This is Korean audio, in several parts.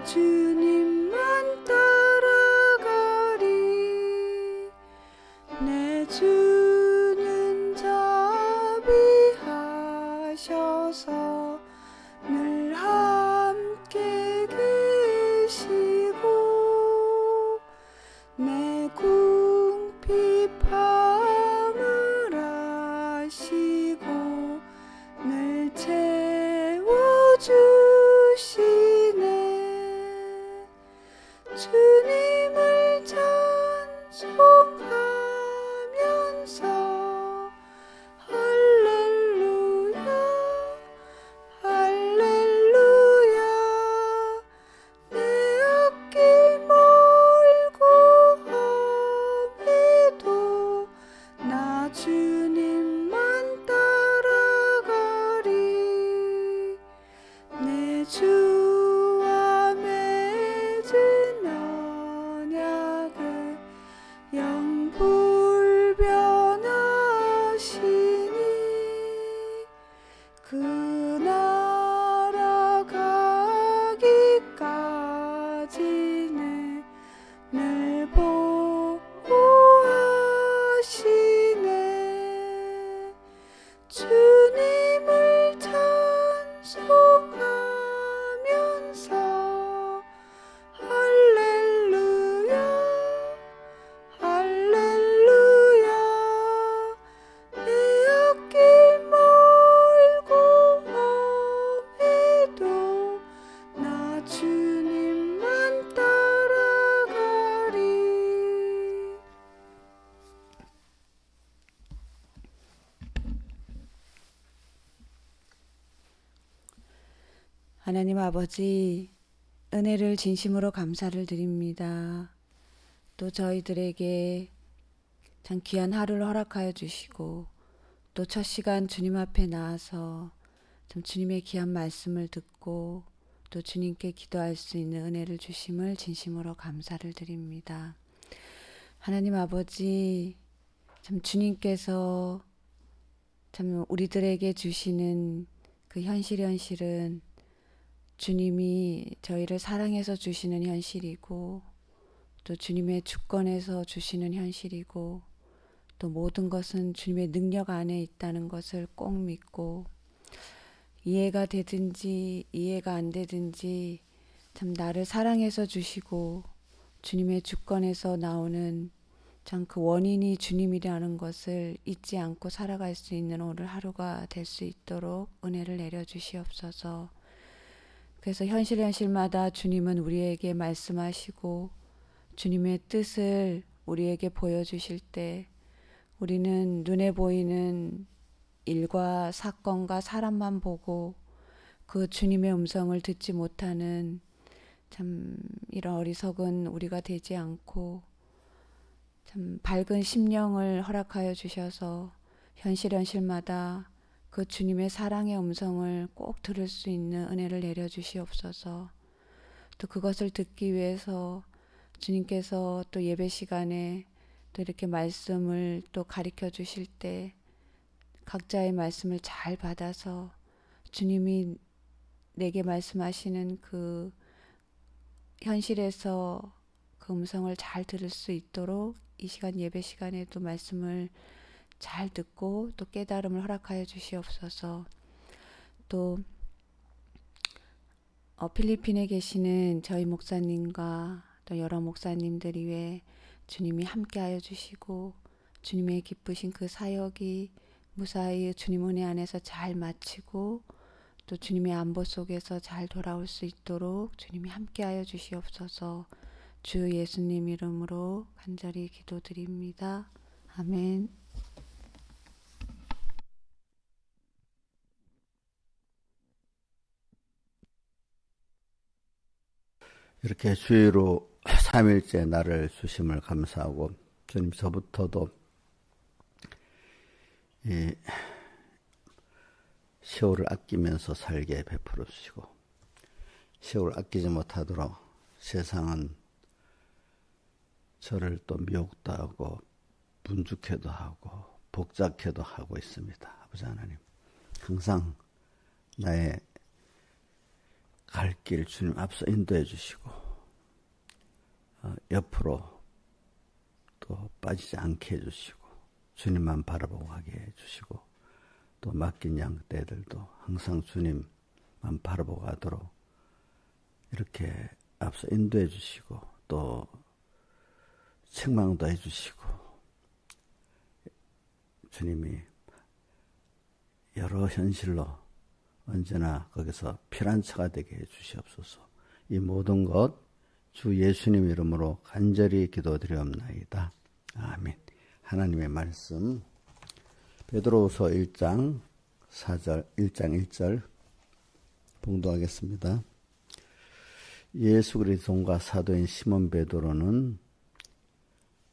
주님만 따라가리. 내 주는 자비하셔서 늘 함께 계시고 내 궁핍함을 아시고 늘 채워주시네. 주님을 찬송하면서 할렐루야 할렐루야. 내 앞길 멀고 험해도 나 주님만 따라가리. 내 주와 맺은 언약을 영불변하시니 그 나라 가기까지는 늘 보호하시네. 주님을 찬송하면서 할렐루야 할렐루야. 내 앞길 멀고 험해도 나 주님만 따라가리. 하나님 아버지, 은혜를 진심으로 감사를 드립니다. 또 저희들에게 참 귀한 하루를 허락하여 주시고 또 첫 시간 주님 앞에 나와서 참 주님의 귀한 말씀을 듣고 또 주님께 기도할 수 있는 은혜를 주심을 진심으로 감사를 드립니다. 하나님 아버지, 참 주님께서 참 우리들에게 주시는 그 현실은 주님이 저희를 사랑해서 주시는 현실이고 또 주님의 주권에서 주시는 현실이고 또 모든 것은 주님의 능력 안에 있다는 것을 꼭 믿고 이해가 되든지 이해가 안 되든지 참 나를 사랑해서 주시고 주님의 주권에서 나오는 참 그 원인이 주님이라는 것을 잊지 않고 살아갈 수 있는 오늘 하루가 될 수 있도록 은혜를 내려주시옵소서. 그래서 현실마다 주님은 우리에게 말씀하시고 주님의 뜻을 우리에게 보여주실 때 우리는 눈에 보이는 일과 사건과 사람만 보고 그 주님의 음성을 듣지 못하는 참 이런 어리석은 우리가 되지 않고 참 밝은 심령을 허락하여 주셔서 현실마다 그 주님의 사랑의 음성을 꼭 들을 수 있는 은혜를 내려주시옵소서. 또 그것을 듣기 위해서 주님께서 또 예배 시간에 또 이렇게 말씀을 또 가르쳐 주실 때 각자의 말씀을 잘 받아서 주님이 내게 말씀하시는 그 현실에서 그 음성을 잘 들을 수 있도록 이 시간 예배 시간에도 말씀을 잘 듣고 또 깨달음을 허락하여 주시옵소서. 또 필리핀에 계시는 저희 목사님과 또 여러 목사님들 위해 주님이 함께하여 주시고 주님의 기쁘신 그 사역이 무사히 주님 은혜 안에서 잘 마치고 또 주님의 안보 속에서 잘 돌아올 수 있도록 주님이 함께하여 주시옵소서. 주 예수님 이름으로 간절히 기도드립니다. 아멘. 이렇게 주의로 3일째 날을 주심을 감사하고 주님 저부터도 이 세월을 아끼면서 살게 베풀어 주시고 세월을 아끼지 못하도록 세상은 저를 또 미혹도 하고 분죽해도 하고 복잡해도 하고 있습니다. 아버지 하나님 항상 나의 갈 길 주님 앞서 인도해 주시고 옆으로 또 빠지지 않게 해주시고 주님만 바라보고 가게 해주시고 또 맡긴 양떼들도 항상 주님만 바라보고 가도록 이렇게 앞서 인도해 주시고 또 책망도 해주시고 주님이 여러 현실로 언제나 거기서 피난처가 되게 해주시옵소서. 이 모든 것 주 예수님 이름으로 간절히 기도드리옵나이다. 아멘. 하나님의 말씀 베드로후서 1장 1절 봉독하겠습니다. 예수 그리스도가 사도인 시몬 베드로는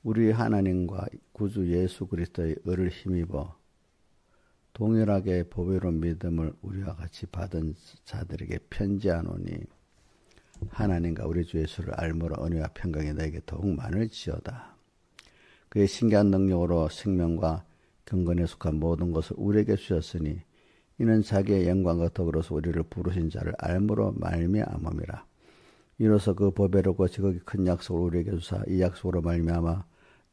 우리 하나님과 구주 예수 그리스도의 의를 힘입어 동일하게 보배로운 믿음을 우리와 같이 받은 자들에게 편지하노니 하나님과 우리 주 예수를 알므로 은혜와 평강이 너에게 더욱 많을지어다. 그의 신기한 능력으로 생명과 경건에 속한 모든 것을 우리에게 주셨으니 이는 자기의 영광과 더불어서 우리를 부르신 자를 알므로 말미암음이라. 이로써 그 보배롭고 지극히 큰 약속을 우리에게 주사 이 약속으로 말미암아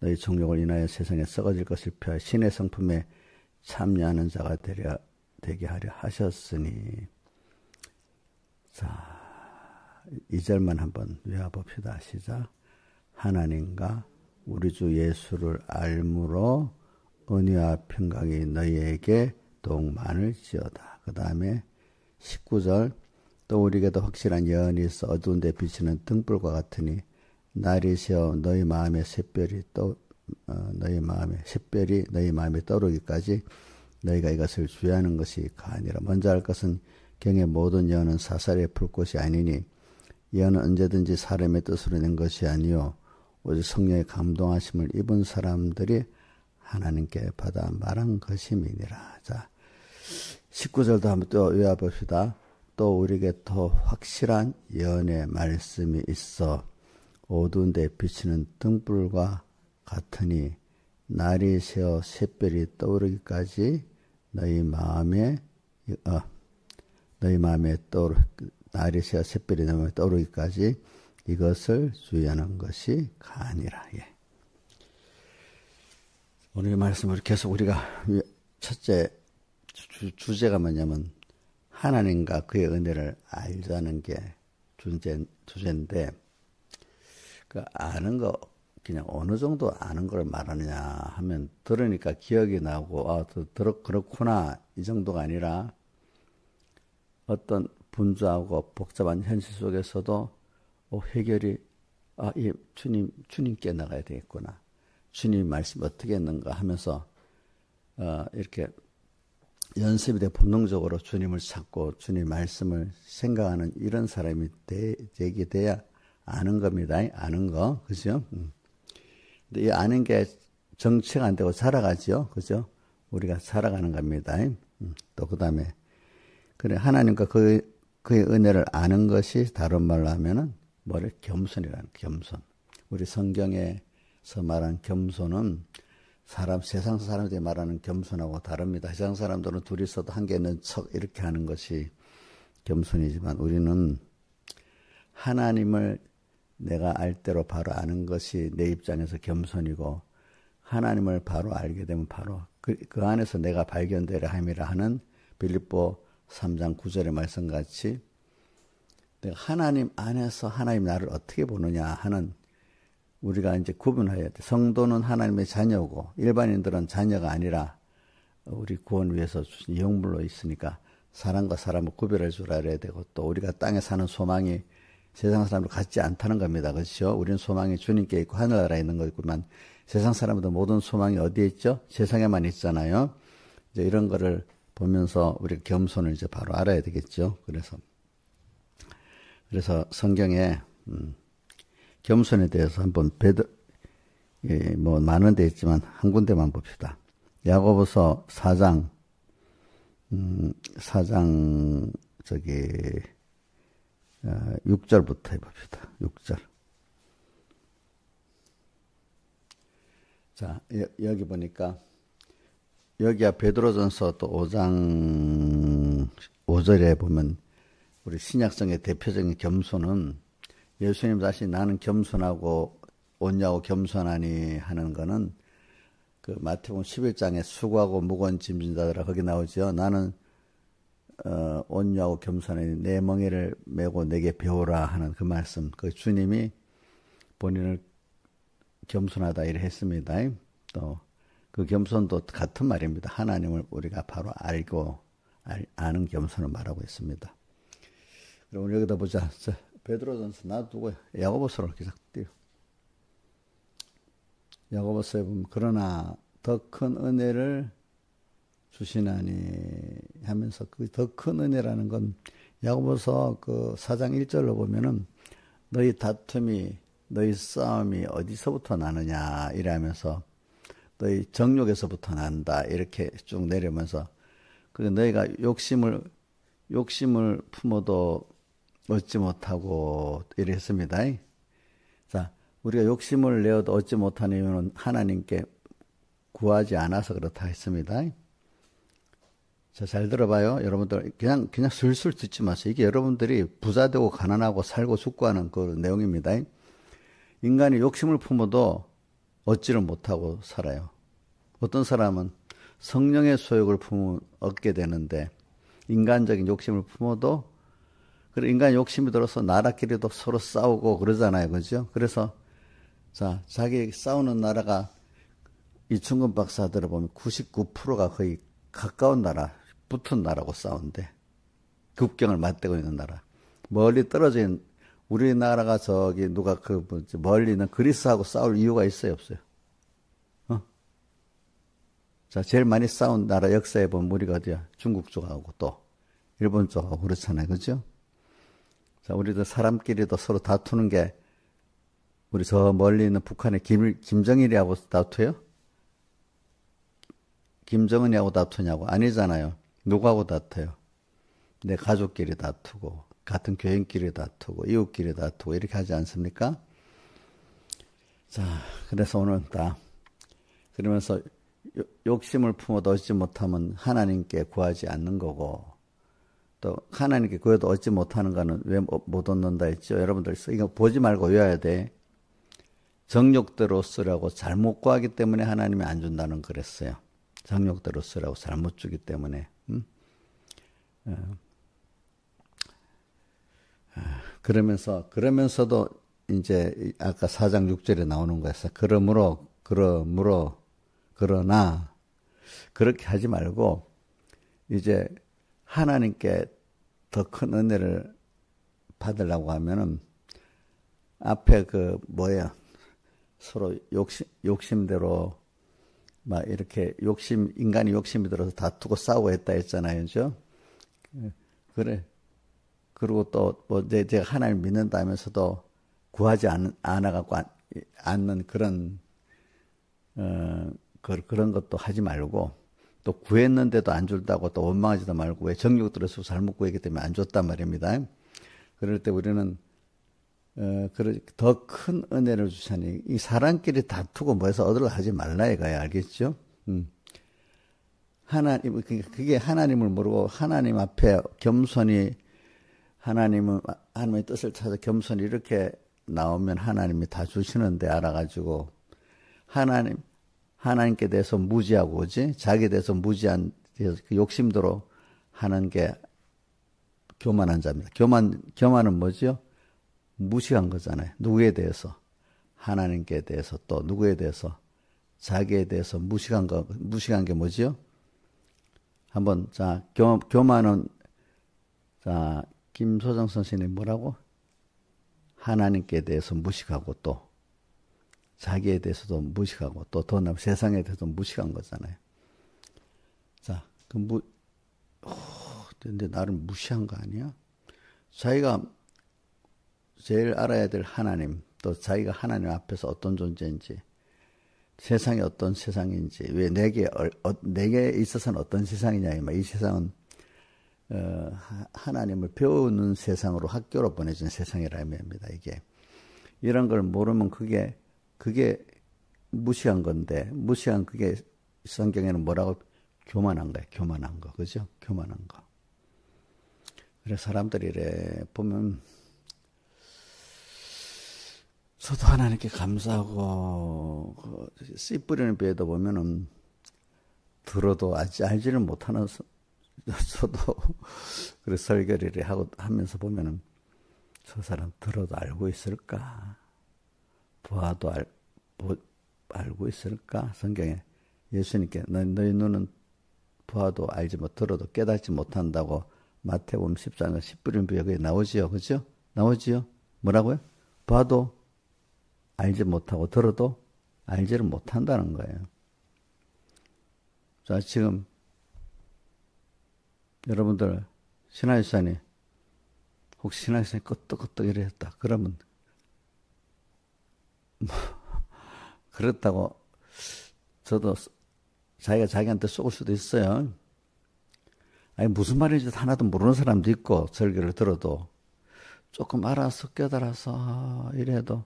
너희 정욕을 인하여 세상에 썩어질 것을 피하여 신의 성품에 참여하는 자가 되게 하려 하셨으니. 자, 2절만 한번 외워봅시다. 시작. 하나님과 우리 주 예수를 알므로 은혜와 평강이 너희에게 더욱 많을지어다. 그 다음에 19절. 또 우리에게도 확실한 예언이 있어 어두운 데 비치는 등불과 같으니 날이 새어 너희 마음의 샛별이 너희 마음에 떠오르기까지 너희가 이것을 주의하는 것이 가아니라. 먼저 할 것은 경의 모든 예언은 사살의 불꽃이 아니니 예언은 언제든지 사람의 뜻으로 낸 것이 아니요 오직 성령의 감동하심을 입은 사람들이 하나님께 받아 말한 것임이니라. 자, 19절도 한번 또 외워봅시다. 또 우리에게 더 확실한 예언의 말씀이 있어 어두운 데 비치는 등불과 같으니 날이 새어 샛별이 떠오르기까지 날이 새어 샛별이 너희 마음에 떠오르기까지 이것을 주의하는 것이 가아니라. 예. 오늘 말씀을 계속 우리가 첫째 주제가 뭐냐면 하나님과 그의 은혜를 알자는 게 주제인데 그 아는 거 그냥 어느 정도 아는 걸 말하느냐 하면 들으니까 기억이 나고 그렇구나 이 정도가 아니라 어떤 분주하고 복잡한 현실 속에서도 해결이 이 주님께 나가야 되겠구나. 주님 말씀 어떻게 했는가 하면서 이렇게 연습이 돼 본능적으로 주님을 찾고 주님 말씀을 생각하는 이런 사람이 되게 돼야 아는 겁니다. 아는 거. 그죠? 근데 이 아는 게 정체가 안 되고 살아가죠. 그죠? 우리가 살아가는 겁니다. 또 그 다음에 그래 하나님과 그의 은혜를 아는 것이 다른 말로 하면은 겸손이라는 겸손. 우리 성경에서 말한 겸손은 세상 사람들이 말하는 겸손하고 다릅니다. 세상 사람들은 둘이서도 한계 있는 척 이렇게 하는 것이 겸손이지만 우리는 하나님을 내가 알 대로 바로 아는 것이 내 입장에서 겸손이고 하나님을 바로 알게 되면 바로 그 안에서 내가 발견되려 함이라 하는 빌립보 3장 9절의 말씀같이 내가 하나님 안에서 하나님 나를 어떻게 보느냐 하는 우리가 이제 구분해야 돼. 성도는 하나님의 자녀고 일반인들은 자녀가 아니라 우리 구원 위해서 주신 영물로 있으니까 사람과 사람을 구별할 줄 알아야 되고 또 우리가 땅에 사는 소망이 세상 사람들 같지 않다는 겁니다. 그렇죠? 우리는 소망이 주님께 있고 하늘나라에 있는 거지만 세상 사람들은 모든 소망이 어디에 있죠? 세상에만 있잖아요. 이제 이런 거를 보면서 우리가 겸손을 이제 바로 알아야 되겠죠. 그래서 성경에 겸손에 대해서 한번 많은 데 있지만 한 군데만 봅시다. 야고보서 4장 6절부터 해봅시다. 6절. 자, 여기 보니까 여기야 베드로전서 또 5장 5절에 보면 우리 신약성의 대표적인 겸손은 예수님 다시 나는 겸손하고 온유하고 겸손하니 하는 거는 그 마태복음 11장에 수고하고 무거운 짐진 자들아 거기 나오죠. 나는 온유하고 겸손하니 내 멍에를 메고 내게 배우라 하는 그 말씀. 그 주님이 본인을 겸손하다 이래 했습니다. 또 그 겸손도 같은 말입니다. 하나님을 우리가 바로 알고 아는 겸손을 말하고 있습니다. 그럼 우리 여기다 보자. 베드로전서 놔두고 야고보서로 이렇게 자꾸 띄워. 야고보서에 보면 그러나 더 큰 은혜를 주시나니 하면서 그 더 큰 은혜라는 건 야고보서 그 4장 1절로 보면은 너희 다툼이 너희 싸움이 어디서부터 나느냐 이러면서 너희 정욕에서부터 난다 이렇게 쭉 내려면서 그 너희가 욕심을 품어도 얻지 못하고 이랬습니다. 자, 우리가 욕심을 내어도 얻지 못하는 이유는 하나님께 구하지 않아서 그렇다 했습니다. 자, 잘 들어봐요. 여러분들 그냥 술술 듣지 마세요. 이게 여러분들이 부자되고 가난하고 살고 죽고 하는 그 내용입니다. 인간이 욕심을 품어도 얻지를 못하고 살아요. 어떤 사람은 성령의 소욕을 품으면 얻게 되는데 인간적인 욕심을 품어도 그래 인간 욕심이 들어서 나라끼리도 서로 싸우고 그러잖아요. 그죠? 그래서 자, 자기 싸우는 나라가 이충근 박사 들어보면 99%가 거의 가까운 나라, 붙은 나라고 싸운대. 국경을 맞대고 있는 나라. 멀리 떨어져 있는 우리나라가 저기 누가 그 멀리 있는 그리스하고 싸울 이유가 있어요, 없어요? 자, 제일 많이 싸운 나라 역사에 보면 우리가 어디야? 중국 쪽하고 또 일본 쪽하고 그렇잖아요, 그죠? 자, 우리도 사람끼리도 서로 다투는 게 우리 저 멀리 있는 북한의 김정일이하고 다투요? 김정은이하고 다투냐고? 아니잖아요. 누구하고 다투요? 내 가족끼리 다투고, 같은 교인끼리 다투고, 이웃끼리 다투고, 이렇게 하지 않습니까? 자, 그래서 오늘 그러면서 욕심을 품어도 얻지 못하면 하나님께 구하지 않는 거고, 또 하나님께 구해도 얻지 못하는 거는 왜 못 얻는다 했죠? 여러분들 이거 보지 말고 외워야 돼. 정욕대로 쓰라고 잘못 구하기 때문에 하나님이 안 준다는 그랬어요. 정욕대로 쓰라고 잘못 주기 때문에. 그러면서도 이제 아까 4장 6절에 나오는 거였어. 그러나 그렇게 하지 말고 이제 하나님께 더 큰 은혜를 받으려고 하면은 앞에 서로 욕심대로 막 이렇게 인간이 욕심이 들어서 다투고 싸우고 했다 했잖아요. 그죠? 그래. 그리고 또 제가 하나님 믿는다 하면서도 구하지 않는 그런 것도 하지 말고, 또 구했는데도 안 줄다고 또 원망하지도 말고, 왜 정욕 들어서 잘못 구했기 때문에 안 줬단 말입니다. 그럴 때 우리는 더 큰 은혜를 주시니 이 사람끼리 다투고 뭐해서 얻으려 하지 말라 이거야. 알겠죠? 그게 하나님을 모르고 하나님 앞에 겸손히 하나님의 뜻을 찾아 겸손히 이렇게 나오면 하나님이 다 주시는데 알아가지고 하나님께 대해서 무지하고 자기에 대해서 무지한 그 욕심대로 하는 게 교만한 자입니다. 교만은 뭐죠? 무시한 거잖아요. 누구에 대해서? 하나님께 대해서, 또 누구에 대해서? 자기에 대해서 무시한 게 뭐죠? 한번, 교만은, 김소정 선생님이 뭐라고? 하나님께 대해서 무식하고, 또 자기에 대해서도 무식하고, 또 더 나면 세상에 대해서도 무식한 거잖아요. 자, 근데 나를 무시한 거 아니야? 자기가 제일 알아야 될 하나님, 또 자기가 하나님 앞에서 어떤 존재인지, 세상이 어떤 세상인지, 왜 내게 있어서는 어떤 세상이냐, 이 세상은 하나님을 배우는 세상으로 학교로 보내준 세상이라는 의미입니다. 이게 이런 걸 모르면 그게 무시한 건데, 무시한 그게 성경에는 뭐라고? 교만한 거예요. 교만한 거, 그죠? 교만한 거. 그래서 사람들이 이래 보면 저도 하나님께 감사하고 씨 뿌리는 배에도 보면은 들어도 알지를 못하는 저도 그래서 설교를 하면서 보면은 저 사람 들어도 알고 있을까? 보아도 알고 있을까? 성경에 예수님께 너희 눈은 보아도 알지 못 들어도 깨닫지 못한다고 마태복음 14장 10부림 여기에 나오지요. 그죠? 나오지요? 뭐라고요? 봐도 알지 못하고 들어도 알지를 못한다는 거예요. 자, 지금 여러분들 신하유산이 혹시 신하유산이 끄떡끄떡 이랬다. 그러면 뭐 그렇다고 저도 자기가 자기한테 쏘을 수도 있어요. 아니 무슨 말인지 하나도 모르는 사람도 있고 설교를 들어도 조금 알아서 깨달아서 이래도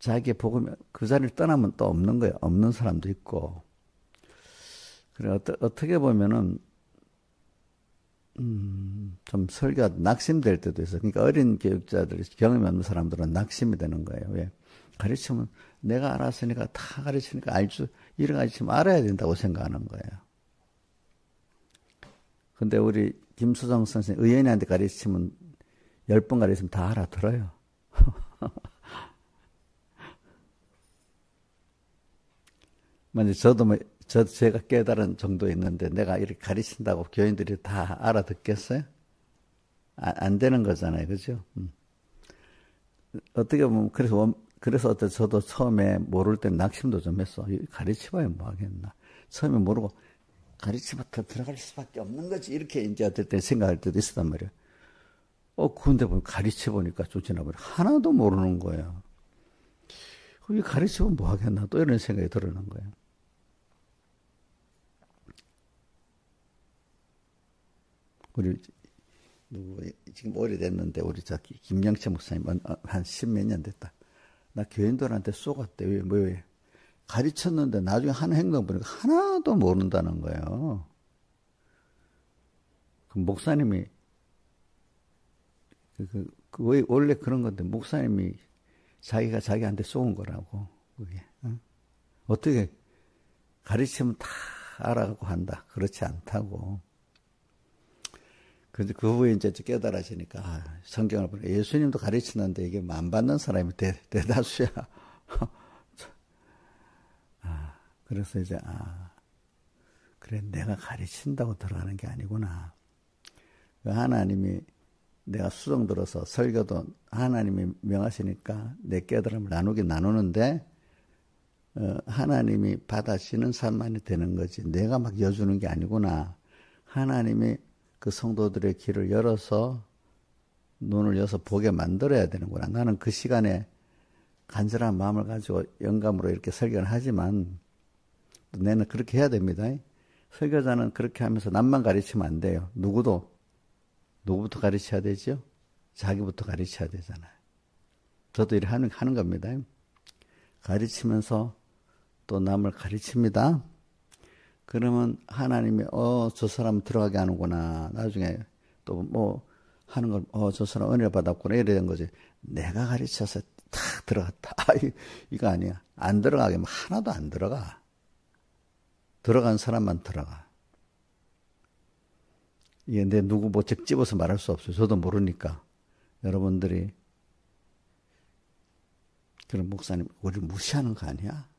자기의 복음이 그 자리를 떠나면 또 없는 거예요. 없는 사람도 있고. 그래 어떻게 보면은 좀 설교가 낙심될 때도 있어요. 그러니까 어린 교육자들이 경험이 없는 사람들은 낙심이 되는 거예요. 왜? 가르치면 내가 알았으니까 다 가르치니까 이런 가르치면 알아야 된다고 생각하는 거예요. 근데 우리 김수정 선생님 의연이한테 가르치면 10번 가르치면 다 알아들어요. 만약 저도 제가 깨달은 정도 있는데 내가 이렇게 가르친다고 교인들이 다 알아듣겠어요? 안 되는 거잖아요. 그죠? 어떻게 보면, 그래서 저도 처음에 모를 때 낙심도 좀 했어. 가르쳐봐야 뭐 하겠나. 처음에 모르고 가르치부터 들어갈 수밖에 없는 거지. 이렇게 이제 어떨 때 생각할 때도 있었단 말이에요. 근데 보면 가르쳐보니까 좀 지나버려. 하나도 모르는 거예요. 이 가르치면 뭐 하겠나. 또 이런 생각이 들어는 거예요. 우리 지금 오래됐는데 우리 김영채 목사님 한 10몇 년 됐다. 나 교인들한테 쏘갔대. 왜? 가르쳤는데 나중에 하는 행동 보니까 하나도 모른다는 거예요. 그 목사님이 원래 그런 건데 목사님이 자기가 자기한테 쏘은 거라고. 그게 어떻게 가르치면 다 알아가고 한다. 그렇지 않다고. 근데 그 후에 이제 깨달아지니까 성경을 보니까 예수님도 가르치는데 이게 안 받는 사람이 대다수야. 그래서 이제 그래 내가 가르친다고 들어가는 게 아니구나. 하나님이 내가 수정 들어서 설교도 하나님이 명하시니까 내 깨달음을 나누는데 하나님이 받아시는 삶만이 되는 거지. 내가 막 여주는 게 아니구나. 하나님이 그 성도들의 길을 열어서 눈을 여서 보게 만들어야 되는구나. 나는 그 시간에 간절한 마음을 가지고 영감으로 이렇게 설교를 하지만 내는 그렇게 해야 됩니다. 설교자는 그렇게 하면서 남만 가르치면 안 돼요. 누구부터 가르쳐야 되죠? 자기부터 가르쳐야 되잖아요. 저도 이렇게 하는 겁니다. 가르치면서 또 남을 가르칩니다. 그러면 하나님이 저 사람 들어가게 하는구나. 나중에 또 뭐 하는 걸 저 사람 은혜 받았구나. 이래 된 거지. 내가 가르쳐서 탁 들어갔다. 이거 아니야. 안 들어가게 하면 하나도 안 들어가. 들어간 사람만 들어가. 이게 내 누구 뭐 집어서 말할 수 없어요. 저도 모르니까. 여러분들이 그런 목사님 우리 무시하는 거 아니야?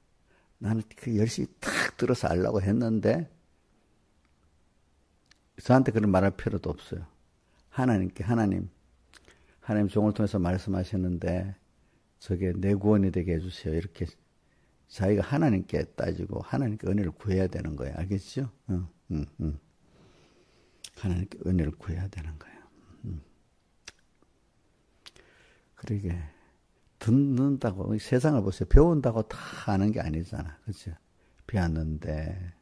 나는 그 열심히 탁 들어서 알라고 했는데 저한테 그런 말할 필요도 없어요. 하나님께 하나님 종을 통해서 말씀하셨는데 저게 내 구원이 되게 해주세요. 이렇게 자기가 하나님께 따지고 하나님께 은혜를 구해야 되는 거예요. 알겠죠? 하나님께 은혜를 구해야 되는 거예요. 그러게 듣는다고 세상을 보세요. 배운다고 다 아는 게 아니잖아. 그렇죠? 배웠는데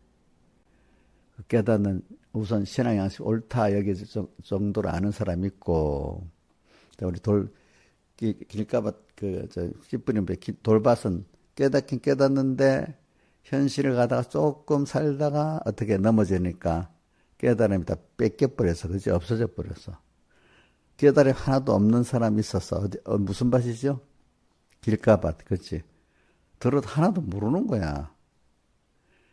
깨닫는 우선 신앙 양식 옳다 여기 정도로 아는 사람이 있고 우리 길가밭 씨뿌린 돌밭은 깨닫긴 깨닫는데 현실을 가다가 조금 살다가 어떻게 넘어지니까 깨달음이 다 뺏겨버려서 그렇지 없어져 버렸어. 깨달음 하나도 없는 사람이 있었어. 무슨 밭이죠? 길가밭, 그렇지? 들어도 하나도 모르는 거야.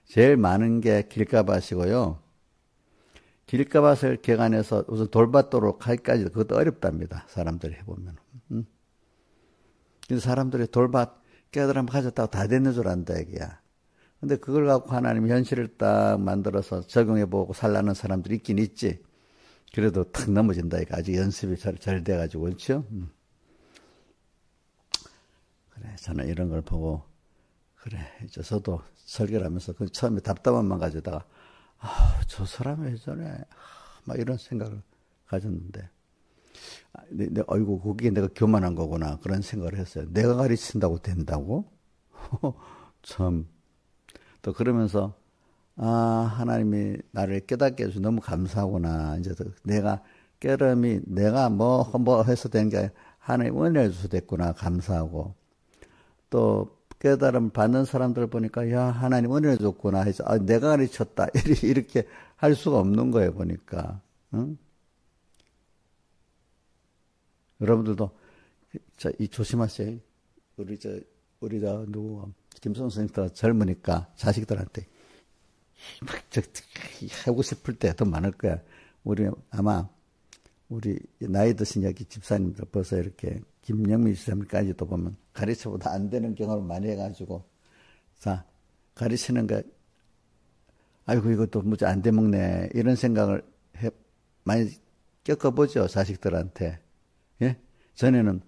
제일 많은 게 길가밭이고요. 길가밭을 개간해서 우선 돌밭도로 가기까지 그것도 어렵답니다. 사람들이 해보면. 그래서 사람들이 돌밭 깨달음 가졌다고 다 됐는 줄 안다, 얘기야. 근데 그걸 갖고 하나님이 현실을 딱 만들어서 적용해보고 살라는 사람들이 있긴 있지. 그래도 탁 넘어진다, 이거. 아직 연습이 잘 돼가지고, 그렇죠? 그래, 저는 이런 걸 보고, 그래, 이제 저도 설교를 하면서 처음에 답답함만 가지다가, 저 사람이 왜 저래? 막 이런 생각을 가졌는데, 어이구, 그게 내가 교만한 거구나. 그런 생각을 했어요. 내가 가르친다고 된다고? 참. 또 그러면서, 하나님이 나를 깨닫게 해주셔서 너무 감사하구나. 이제 내가, 깨달음이 내가 뭐 해서 된 게 하나님 은혜를 주셔서 됐구나. 감사하고. 또, 깨달음 받는 사람들 보니까, 야, 하나님 은혜를 줬구나. 해서, 내가 가르쳤다. 이렇게 할 수가 없는 거예요, 보니까. 응? 여러분들도, 조심하세요. 우리 김선 선생님도 젊으니까 자식들한테 하고 싶을 때 더 많을 거야. 우리 나이 드신 여기 집사님들 벌써 이렇게 김영민 집사님까지도 보면 가르쳐보다 안 되는 경험을 많이 해가지고, 자, 가르치는 거, 아이고, 이것도 뭐지 안 돼 먹네. 이런 생각을 많이 겪어보죠, 자식들한테. 예? 전에는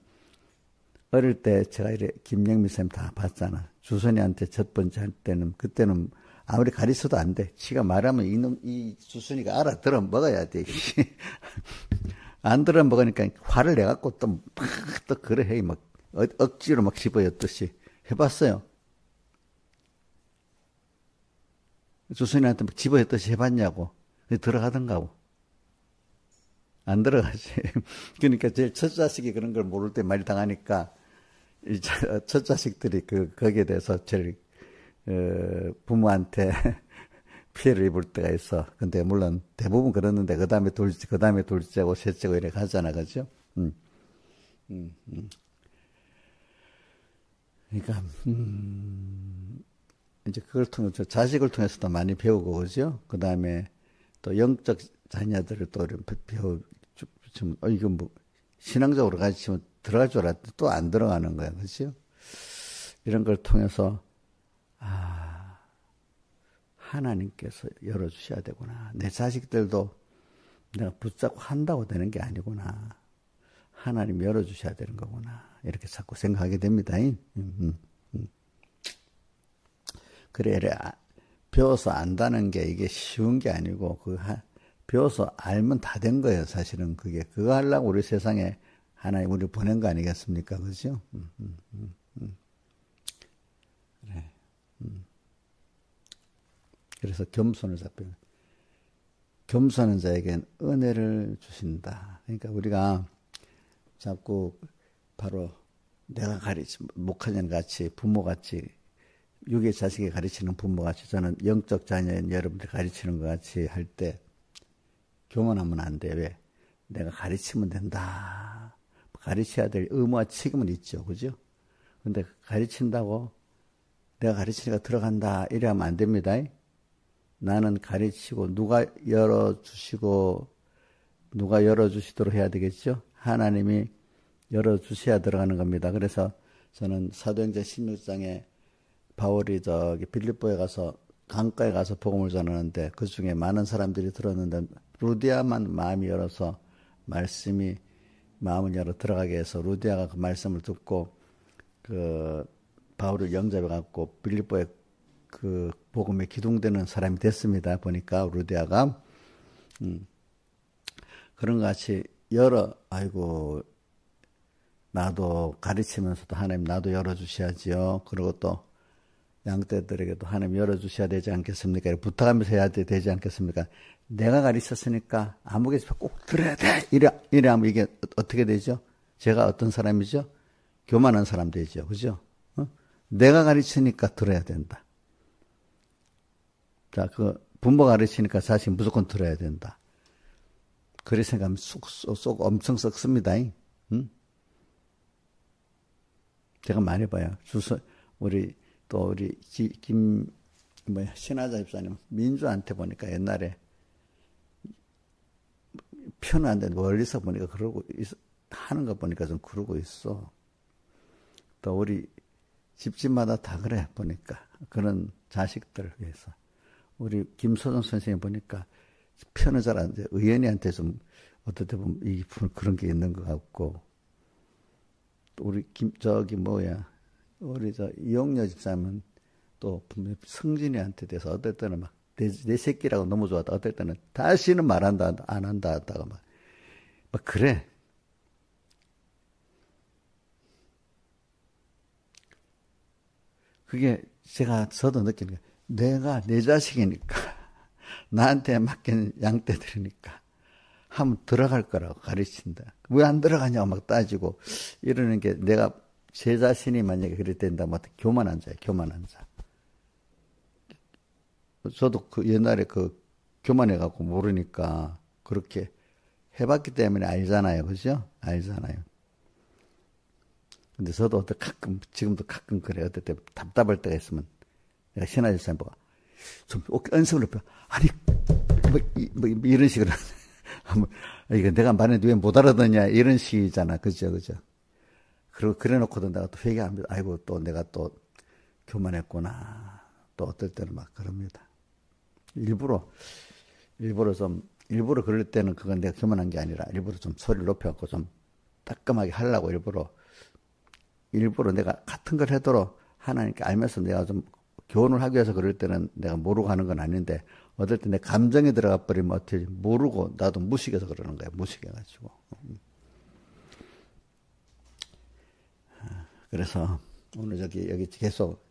어릴 때 제가 이래 김영민 쌤 다 봤잖아. 주선이한테 첫 번째 할 때는, 그때는 아무리 가르쳐도 안 돼. 지가 말하면 이 주선이가 알아들어 먹어야 돼. 안 들어 먹으니까 화를 내갖고 또 그래 해. 막 억지로 막 집어였듯이 해봤어요. 주선이한테 막 집어였듯이 해봤냐고. 들어가던가 하고. 안 들어가지. 그러니까 제일 첫 자식이 그런 걸 모를 때 많이 당하니까, 첫 자식들이 거기에 대해서 제일, 부모한테 피해를 입을 때가 있어. 근데 물론 대부분 그랬는데, 그 다음에 둘째고 셋째고 이렇게 가잖아. 그죠? 그러니까, 이제 그걸 통해서, 자식을 통해서도 많이 배우고, 그죠? 그 다음에 또 영적 자녀들을 또 이거 뭐, 신앙적으로 가르치면 들어갈 줄 알았는데 또 안 들어가는 거야. 그죠? 이런 걸 통해서, 하나님께서 열어주셔야 되구나. 내 자식들도 내가 붙잡고 한다고 되는 게 아니구나. 하나님 열어주셔야 되는 거구나. 이렇게 자꾸 생각하게 됩니다. 그래, 배워서 안다는 게 이게 쉬운 게 아니고, 배워서 알면 다 된 거예요, 사실은. 그거 하려고 우리 세상에 하나님 우리 보낸 거 아니겠습니까? 그죠? 그래. 그래서 겸손을 잡혀요. 겸손한 자에겐 은혜를 주신다. 그러니까 우리가 자꾸 바로 내가 목회자님 같이, 부모같이, 육의 자식이 가르치는 부모같이, 저는 영적 자녀인 여러분들 가르치는 것 같이 할 때, 교만하면 안 돼. 왜? 내가 가르치면 된다. 가르쳐야 될 의무와 책임은 있죠. 그죠? 근데 가르친다고 내가 가르치니까 들어간다. 이래 하면 안 됩니다. 나는 가르치고 누가 열어주시도록 해야 되겠죠? 하나님이 열어주셔야 들어가는 겁니다. 그래서 저는 사도행전 16장에 바울이 빌립보에 가서 강가에 가서 복음을 전하는데 그 중에 많은 사람들이 들었는데 루디아만 마음이 열어서 마음을 열어 들어가게 해서 루디아가 그 말씀을 듣고 바울을 영접해 갖고 빌립보에 그 복음에 기둥되는 사람이 됐습니다. 보니까 루디아가 그런 것 같이 아이고 나도 가르치면서도 하나님 나도 열어주셔야지요. 그리고 또 양떼들에게도 하나님 열어주셔야 되지 않겠습니까? 부탁하면서 해야 되지 않겠습니까? 내가 가르쳤으니까 아무개서 꼭 들어야 돼. 이래 하면 이게 어떻게 되죠? 제가 어떤 사람이죠? 교만한 사람 되죠. 그죠? 내가 가르치니까 들어야 된다. 자, 부모 가르치니까 자식 무조건 들어야 된다. 그리 생각하면 쏙 엄청 썩습니다. 응? 제가 많이 봐요. 우리 신하자 집사님, 민주한테 보니까 옛날에 편한데 멀리서 보니까 하는 거 보니까 좀 그러고 있어. 또 우리 집집마다 다 그래, 보니까. 그런 자식들을 위해서. 우리 김소정 선생님 보니까 편을 잘 안 돼. 의연이한테 좀 어떨 때 보면 그런 게 있는 것 같고. 또 우리 우리 이용녀 집사님은 또 성진이한테 대해서 어떨 때는 막 내 새끼라고 너무 좋았다. 어떨 때는 다시는 말한다, 안 한다 하다가 막 그래. 그게 저도 느끼는 게 내가 내 자식이니까 나한테 맡긴 양떼들이니까 하면 들어갈 거라고 가르친다. 왜 안 들어가냐고 막 따지고 이러는 게 내가 제 자신이 만약에 그럴 때인다면 교만한 자예요. 교만한 자. 저도 옛날에 교만해갖고 모르니까 그렇게 해봤기 때문에 알잖아요. 그죠? 알잖아요. 근데 저도 지금도 가끔 그래. 어떨 때 답답할 때가 있으면 내가 신하일 사람 보고 좀 언성을 높여. 아니, 이런 식으로. 이거 내가 말했는데 왜 못 알아듣냐. 이런 식이잖아. 그죠? 그리고 그래 놓고도 내가 또 회개합니다. 아이고, 또 내가 또 교만했구나. 또 어떨 때는 막 그럽니다. 일부러 그럴 때는 그건 내가 교만한 게 아니라 일부러 좀 소리를 높여갖고 좀 따끔하게 하려고 일부러 내가 같은 걸 해도록 하나님께 알면서 내가 좀 교훈을 하기 위해서 그럴 때는 내가 모르고 하는 건 아닌데 어떨 때 내 감정이 들어가 버리면 어떻게 모르고 나도 무식해서 그러는 거야. 무식해가지고. 그래서 오늘 여기 계속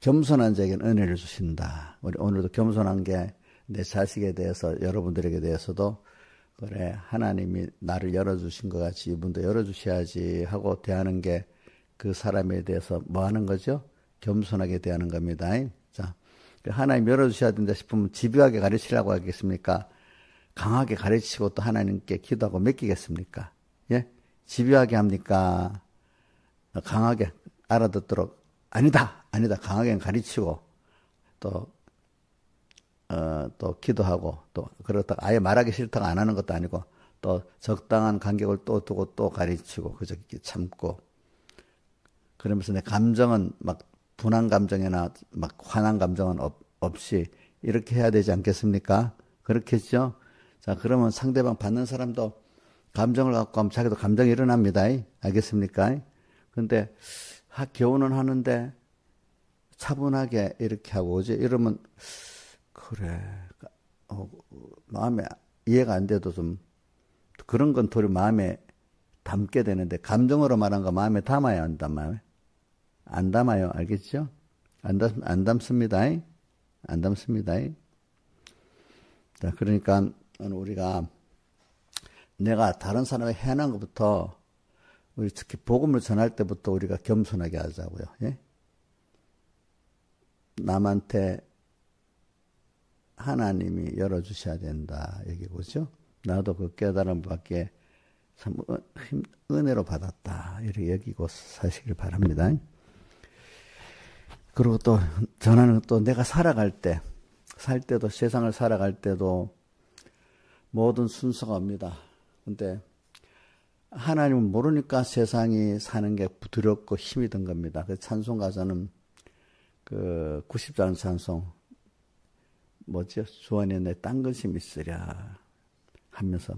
겸손한 자에게는 은혜를 주신다. 우리 오늘도 겸손한 게 내 자식에 대해서 여러분들에게 대해서도 그래 하나님이 나를 열어주신 것 같이 이분도 열어주셔야지 하고 대하는 게 그 사람에 대해서 뭐 하는 거죠? 겸손하게 대하는 겁니다. 자, 하나님 열어주셔야 된다 싶으면 집요하게 가르치려고 하겠습니까? 강하게 가르치고 또 하나님께 기도하고 맡기겠습니까? 예? 집요하게 합니까? 강하게 알아듣도록 아니다 강하게 가르치고 또 기도하고 또 그렇다가 아예 말하기 싫다고 안 하는 것도 아니고 또 적당한 간격을 또 두고 또 가르치고 그저 참고 그러면서 내 감정은 막 분한 감정이나 막 화난 감정은 없이 이렇게 해야 되지 않겠습니까? 그렇겠죠? 자, 그러면 상대방 받는 사람도 감정을 갖고 하면 자기도 감정이 일어납니다. 알겠습니까? 근데 교훈은 하는데 차분하게 이렇게 하고 오지 이러면 그래 마음에 이해가 안 돼도 좀 그런 건 도리 마음에 담게 되는데 감정으로 말한 거 마음에 담아야 안 담아요? 안 담아요. 알겠죠? 안 담습니다. 안 담습니다. 자, 그러니까 우리가 내가 다른 사람의 해난 것부터 우리 특히 복음을 전할 때부터 우리가 겸손하게 하자고요. 예? 남한테 하나님이 열어주셔야 된다. 얘기고죠. 나도 그 깨달음 밖에 참 은혜로 받았다. 이렇게 여기고 사시길 바랍니다. 그리고 또 전하는 또 내가 살 때도 세상을 살아갈 때도 모든 순서가 옵니다. 근데 하나님을 모르니까 세상이 사는 게 두렵고 힘이 든 겁니다. 그 찬송 가사는 그 90절 찬송 뭐죠? 주안에 내 딴 것이 있으랴 하면서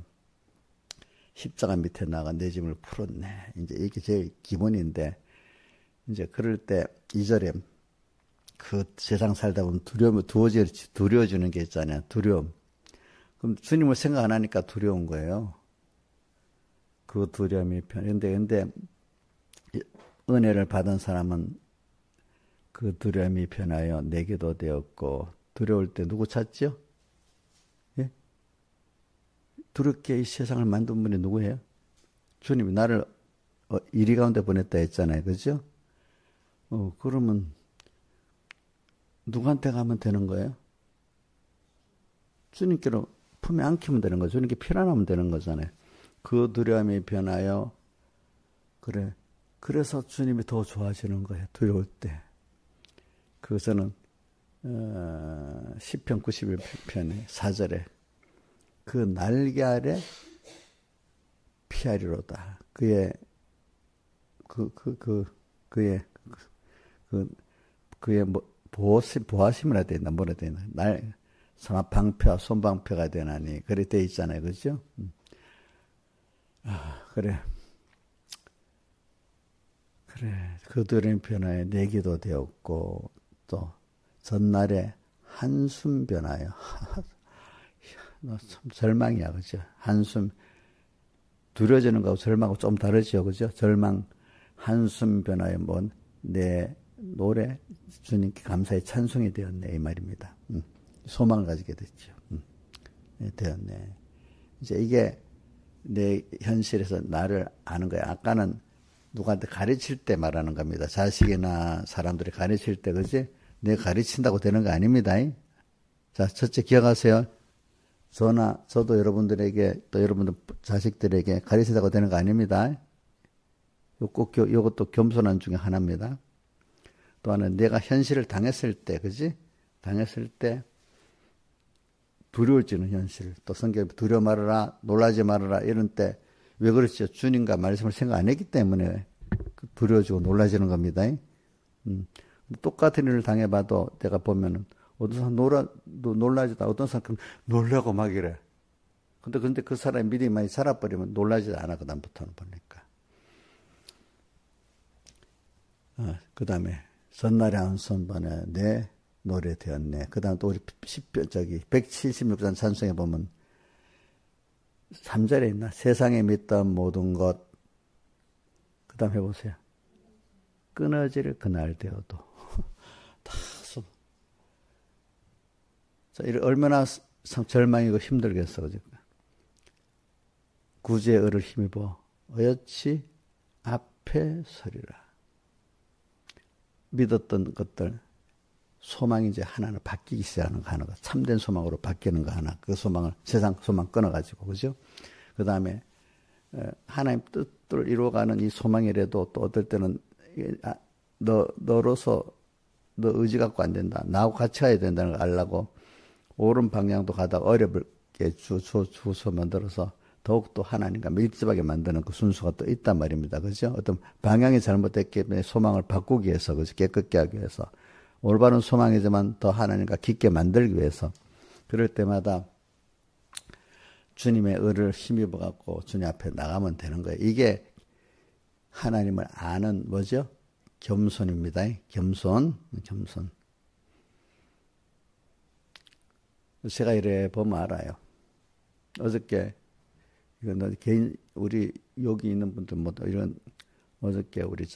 십자가 밑에 나가 내 짐을 풀었네. 이제 이게 제일 기본인데 이제 그럴 때 2절에 그 세상 살다 보면 두려워지는 게 있잖아요. 두려움. 그럼 주님을 생각 안 하니까 두려운 거예요. 그 두려움이 근데 은혜를 받은 사람은 그 두려움이 변하여 내게도 되었고 두려울 때 누구 찾죠? 예? 두렵게 이 세상을 만든 분이 누구예요? 주님이 나를 이리 가운데 보냈다 했잖아요. 그죠? 그러면 누구한테 가면 되는 거예요? 주님께로 품에 안기면 되는 거죠. 이렇게 편안하면 되는 거잖아요. 그 두려움이 변하여 그래. 그래서 주님이 더 좋아지는 거예요. 두려울 때. 그것은 시편 91편의 4절에 그 날개 아래 피하리로다. 그의 보호심을 해야 된다. 뭐라 해야 되나. 방패와 손방패가 되나니. 그래 돼 있잖아요. 그죠? 그래. 그 두려움 변화에 내기도 되었고, 또, 전날에 한숨 변화에, 너 참 절망이야. 그죠? 한숨, 두려워지는 거하고 절망하고 좀 다르죠. 그죠? 절망, 한숨 변화에 내 노래, 주님께 감사의 찬송이 되었네. 이 말입니다. 소망을 가지게 됐죠. 되었네. 이제 이게 내 현실에서 나를 아는 거야. 아까는 누구한테 가르칠 때 말하는 겁니다. 자식이나 사람들이 가르칠 때, 그지? 내가 가르친다고 되는 거 아닙니다. 자, 첫째 기억하세요. 저도 여러분들에게, 또 여러분들 자식들에게 가르친다고 되는 거 아닙니다. 요것도 겸손한 중에 하나입니다. 또 하나는 내가 현실을 당했을 때, 그지? 당했을 때, 두려워지는 현실. 또 성경에 두려워 말아라, 놀라지 말아라, 이런 때, 왜 그렇죠? 주님과 말씀을 생각 안 했기 때문에 두려워지고 놀라지는 겁니다. 똑같은 일을 당해봐도 내가 보면은 어떤 사람 놀라지도 어떤 사람 놀라고 막 이래. 근데 그 사람이 미리 많이 살아버리면 놀라지도 않아. 그다음부터는 보니까. 그 다음에 전날에 한손반에 내 노래 되었네. 그 다음 또 우리 176장 찬송에 보면 3절에 있나? 세상에 믿던 모든 것. 그 다음 해보세요. 끊어질 그날 되어도. 다 자, 얼마나 절망이고 힘들겠어. 구주의 의를 힘입어 어여치 앞에 서리라. 믿었던 것들, 소망이 이제 하나는 바뀌기 시작하는 거 하나가 참된 소망으로 바뀌는 거 하나. 그 소망을, 세상 소망 끊어가지고, 그죠? 그 다음에, 하나님 뜻을 이루어가는 이 소망이라도 또 어떨 때는, 너로서 너 의지 갖고 안 된다. 나하고 같이 가야 된다는 걸 알라고 옳은 방향도 가다가 어렵게 주소 만들어서 더욱더 하나님과 밀집하게 만드는 그 순수가 또 있단 말입니다. 그죠? 어떤 방향이 잘못됐기 때문에 소망을 바꾸기 위해서, 그죠? 깨끗게 하기 위해서. 올바른 소망이지만 더 하나님과 깊게 만들기 위해서. 그럴 때마다 주님의 의를 힘입어 갖고 주님 앞에 나가면 되는 거예요. 이게 하나님을 아는 뭐죠? 겸손입니다. 겸손. 제가 이래 보면 알아요. 어저께 이건 개인 우리 여기 있는 분들 뭐 이런 어저께 우리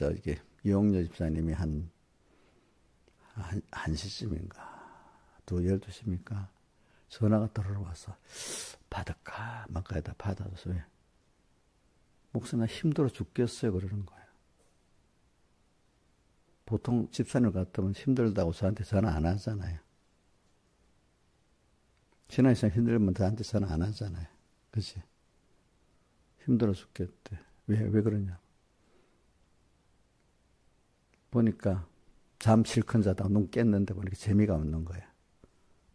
이용료 집사님이 한 1시쯤인가 12시입니까? 전화가 들어와서 받을까 말까에다 받아서 왜? 목사님 나 힘들어 죽겠어요 그러는 거예요. 보통 집사님 같으면 힘들다고 저한테 전화 안 하잖아요. 신앙생활 힘들면 저한테 전화 안 하잖아요. 그치? 힘들어 죽겠대. 왜 그러냐? 보니까 잠 실컷 자다가 눈 깼는데 보니까 재미가 없는 거야.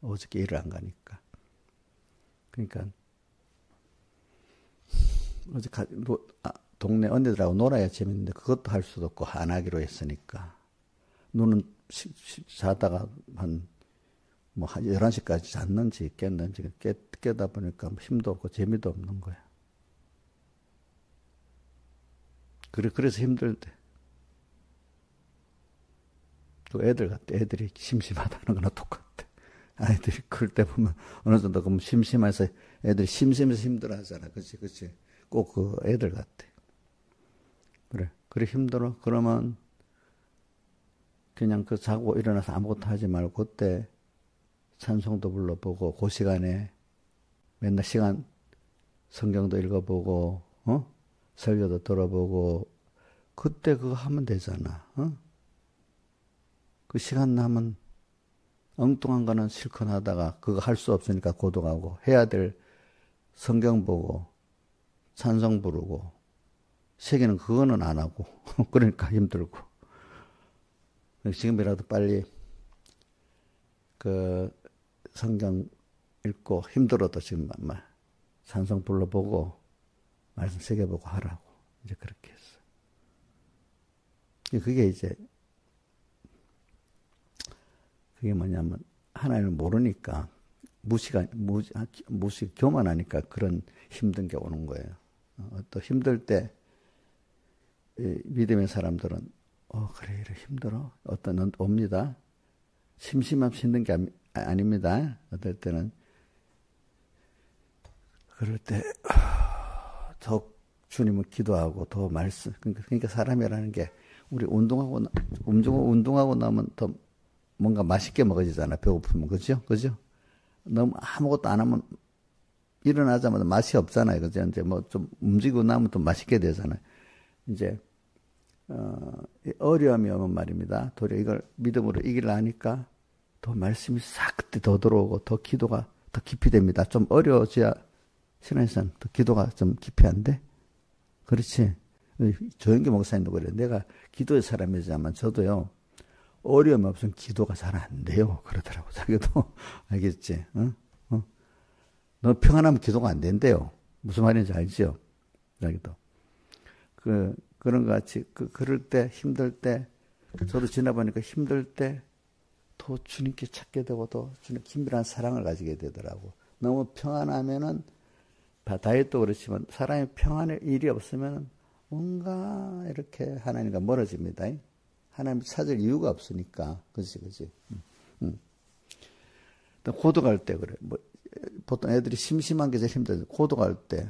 어저께 일을 안 가니까. 그러니까 어제 동네 언니들하고 놀아야 재밌는데 그것도 할 수도 없고 안 하기로 했으니까 눈은 자다가 한 11시까지 잤는지 깼는지 깨다 보니까 힘도 없고 재미도 없는 거야. 그래서 힘들대. 또 애들이 심심하다는 거나 똑같아. 아이들이 클 때 보면 어느 정도 그럼 심심해서 애들이 심심해서 힘들어 하잖아. 그치. 꼭 그 애들 같아. 그래 힘들어. 그러면 그냥 자고 일어나서 아무것도 하지 말고 그때 찬송도 불러보고 그 시간에 맨날 시간 성경도 읽어보고 설교도 들어보고 그때 그거 하면 되잖아. 그 시간 나면 엉뚱한 거는 실컷 하다가 그거 할 수 없으니까 고독하고 해야 될 성경 보고 찬송 부르고 세계는 그거는 안 하고 그러니까 힘들고 지금이라도 빨리 그 성경 읽고 힘들어도 지금 찬송 불러보고 말씀 새겨보고 하라고 이제 그렇게 했어. 그게 이제 그게 뭐냐면 하나님을 모르니까 무시 교만하니까 그런 힘든 게 오는 거예요. 또 힘들 때 믿음의 사람들은 그래 힘들어 어떤 옵니다. 심심함 힘든 게 아닙니다. 어떨 때는 그럴 때 더 주님을 기도하고 더 말씀 그러니까 사람이라는 게 우리 운동하고 나면 더 뭔가 맛있게 먹어지잖아. 배고프면 그죠? 너무 아무것도 안 하면 일어나자마자 맛이 없잖아요. 그죠? 이제 뭐 좀 움직이고 나면 또 맛있게 되잖아요. 이제 어려움이 오면 말입니다. 도리어 이걸 믿음으로 이기려니까 더 말씀이 싹 그때 더 들어오고 더 기도가 더 깊이 됩니다. 좀 어려워져야 신앙생활 더 기도가 좀 깊이 안 돼? 그렇지? 조영기 목사님도 그래요. 내가 기도의 사람이지만 저도요. 어려움이 없으면 기도가 잘 안 돼요. 그러더라고. 자기도 알겠지? 너 평안하면 기도가 안 된대요. 무슨 말인지 알지요? 자기도. 그런 것 같이 그럴 때 힘들 때 저도 지나보니까 힘들 때 더 주님께 찾게 되고 더 주님 긴밀한 사랑을 가지게 되더라고. 너무 평안하면은 다윗도 그렇지만 사람이 평안의 일이 없으면 뭔가 이렇게 하나님과 멀어집니다. 하나님을 찾을 이유가 없으니까. 그지. 또 고독 할 때 그래. 보통 애들이 심심한 게 제일 힘들어요. 고독 할 때,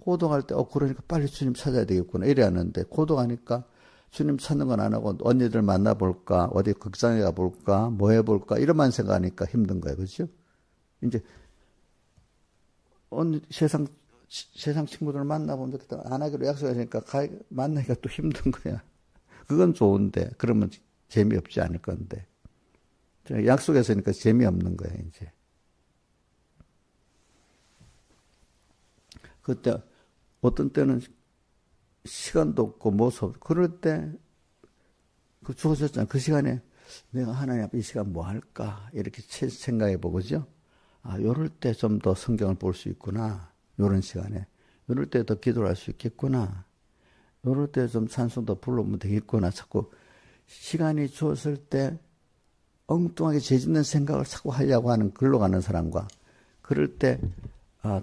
그러니까 빨리 주님 찾아야 되겠구나. 이래 하는데, 고독하니까 주님 찾는 건 안 하고, 언니들 만나볼까, 어디 극장에 가볼까, 뭐 해볼까, 이런만 생각하니까 힘든 거예요. 그죠? 이제, 세상 친구들 만나보면 안 하기로 약속하니까 만나기가 또 힘든 거야. 그건 좋은데, 그러면 재미없지 않을 건데. 약속했으니까 재미없는 거야, 이제. 그때, 어떤 때는 시간도 없고, 모습, 그럴 때, 죽으셨잖아. 그 시간에 내가 하나님 앞에 이 시간 뭐 할까? 이렇게 생각해 보고죠. 요럴 때 좀 더 성경을 볼 수 있구나. 요런 시간에. 요럴 때 더 기도를 할 수 있겠구나. 요럴 때 좀 찬송 더 불러보면 되겠구나. 자꾸 시간이 주었을 때 엉뚱하게 죄짓는 생각을 자꾸 하려고 하는 글로 가는 사람과 그럴 때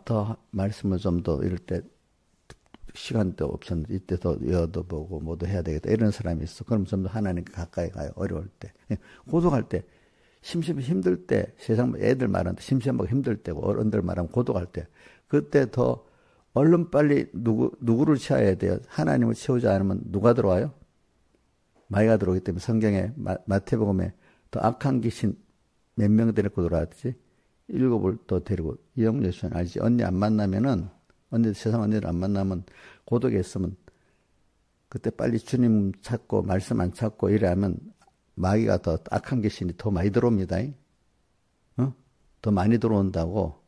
더 말씀을 좀 더 이럴 때 시간도 없었는데 이때 더 여도 보고 뭐도 해야 되겠다 이런 사람이 있어. 그럼 좀 더 하나님께 가까이 가요. 어려울 때. 고독할 때 힘들 때 세상 애들 말하는데 심심하고 힘들 때고 어른들 말하면 고독할 때 그때 더 얼른 빨리 누구를 채워야 돼요? 하나님을 채우지 않으면 누가 들어와요? 마귀가 들어오기 때문에 성경에 마태복음에 더 악한 귀신 몇 명 데리고 들어왔지? 7을 더 데리고 이영 예수는 알지? 언니 안 만나면은 세상 언니를 안 만나면 고독에 있으면 그때 빨리 주님 찾고 말씀 안 찾고 이래 하면 마귀가 더 악한 귀신이 더 많이 들어옵니다. 더 많이 들어온다고.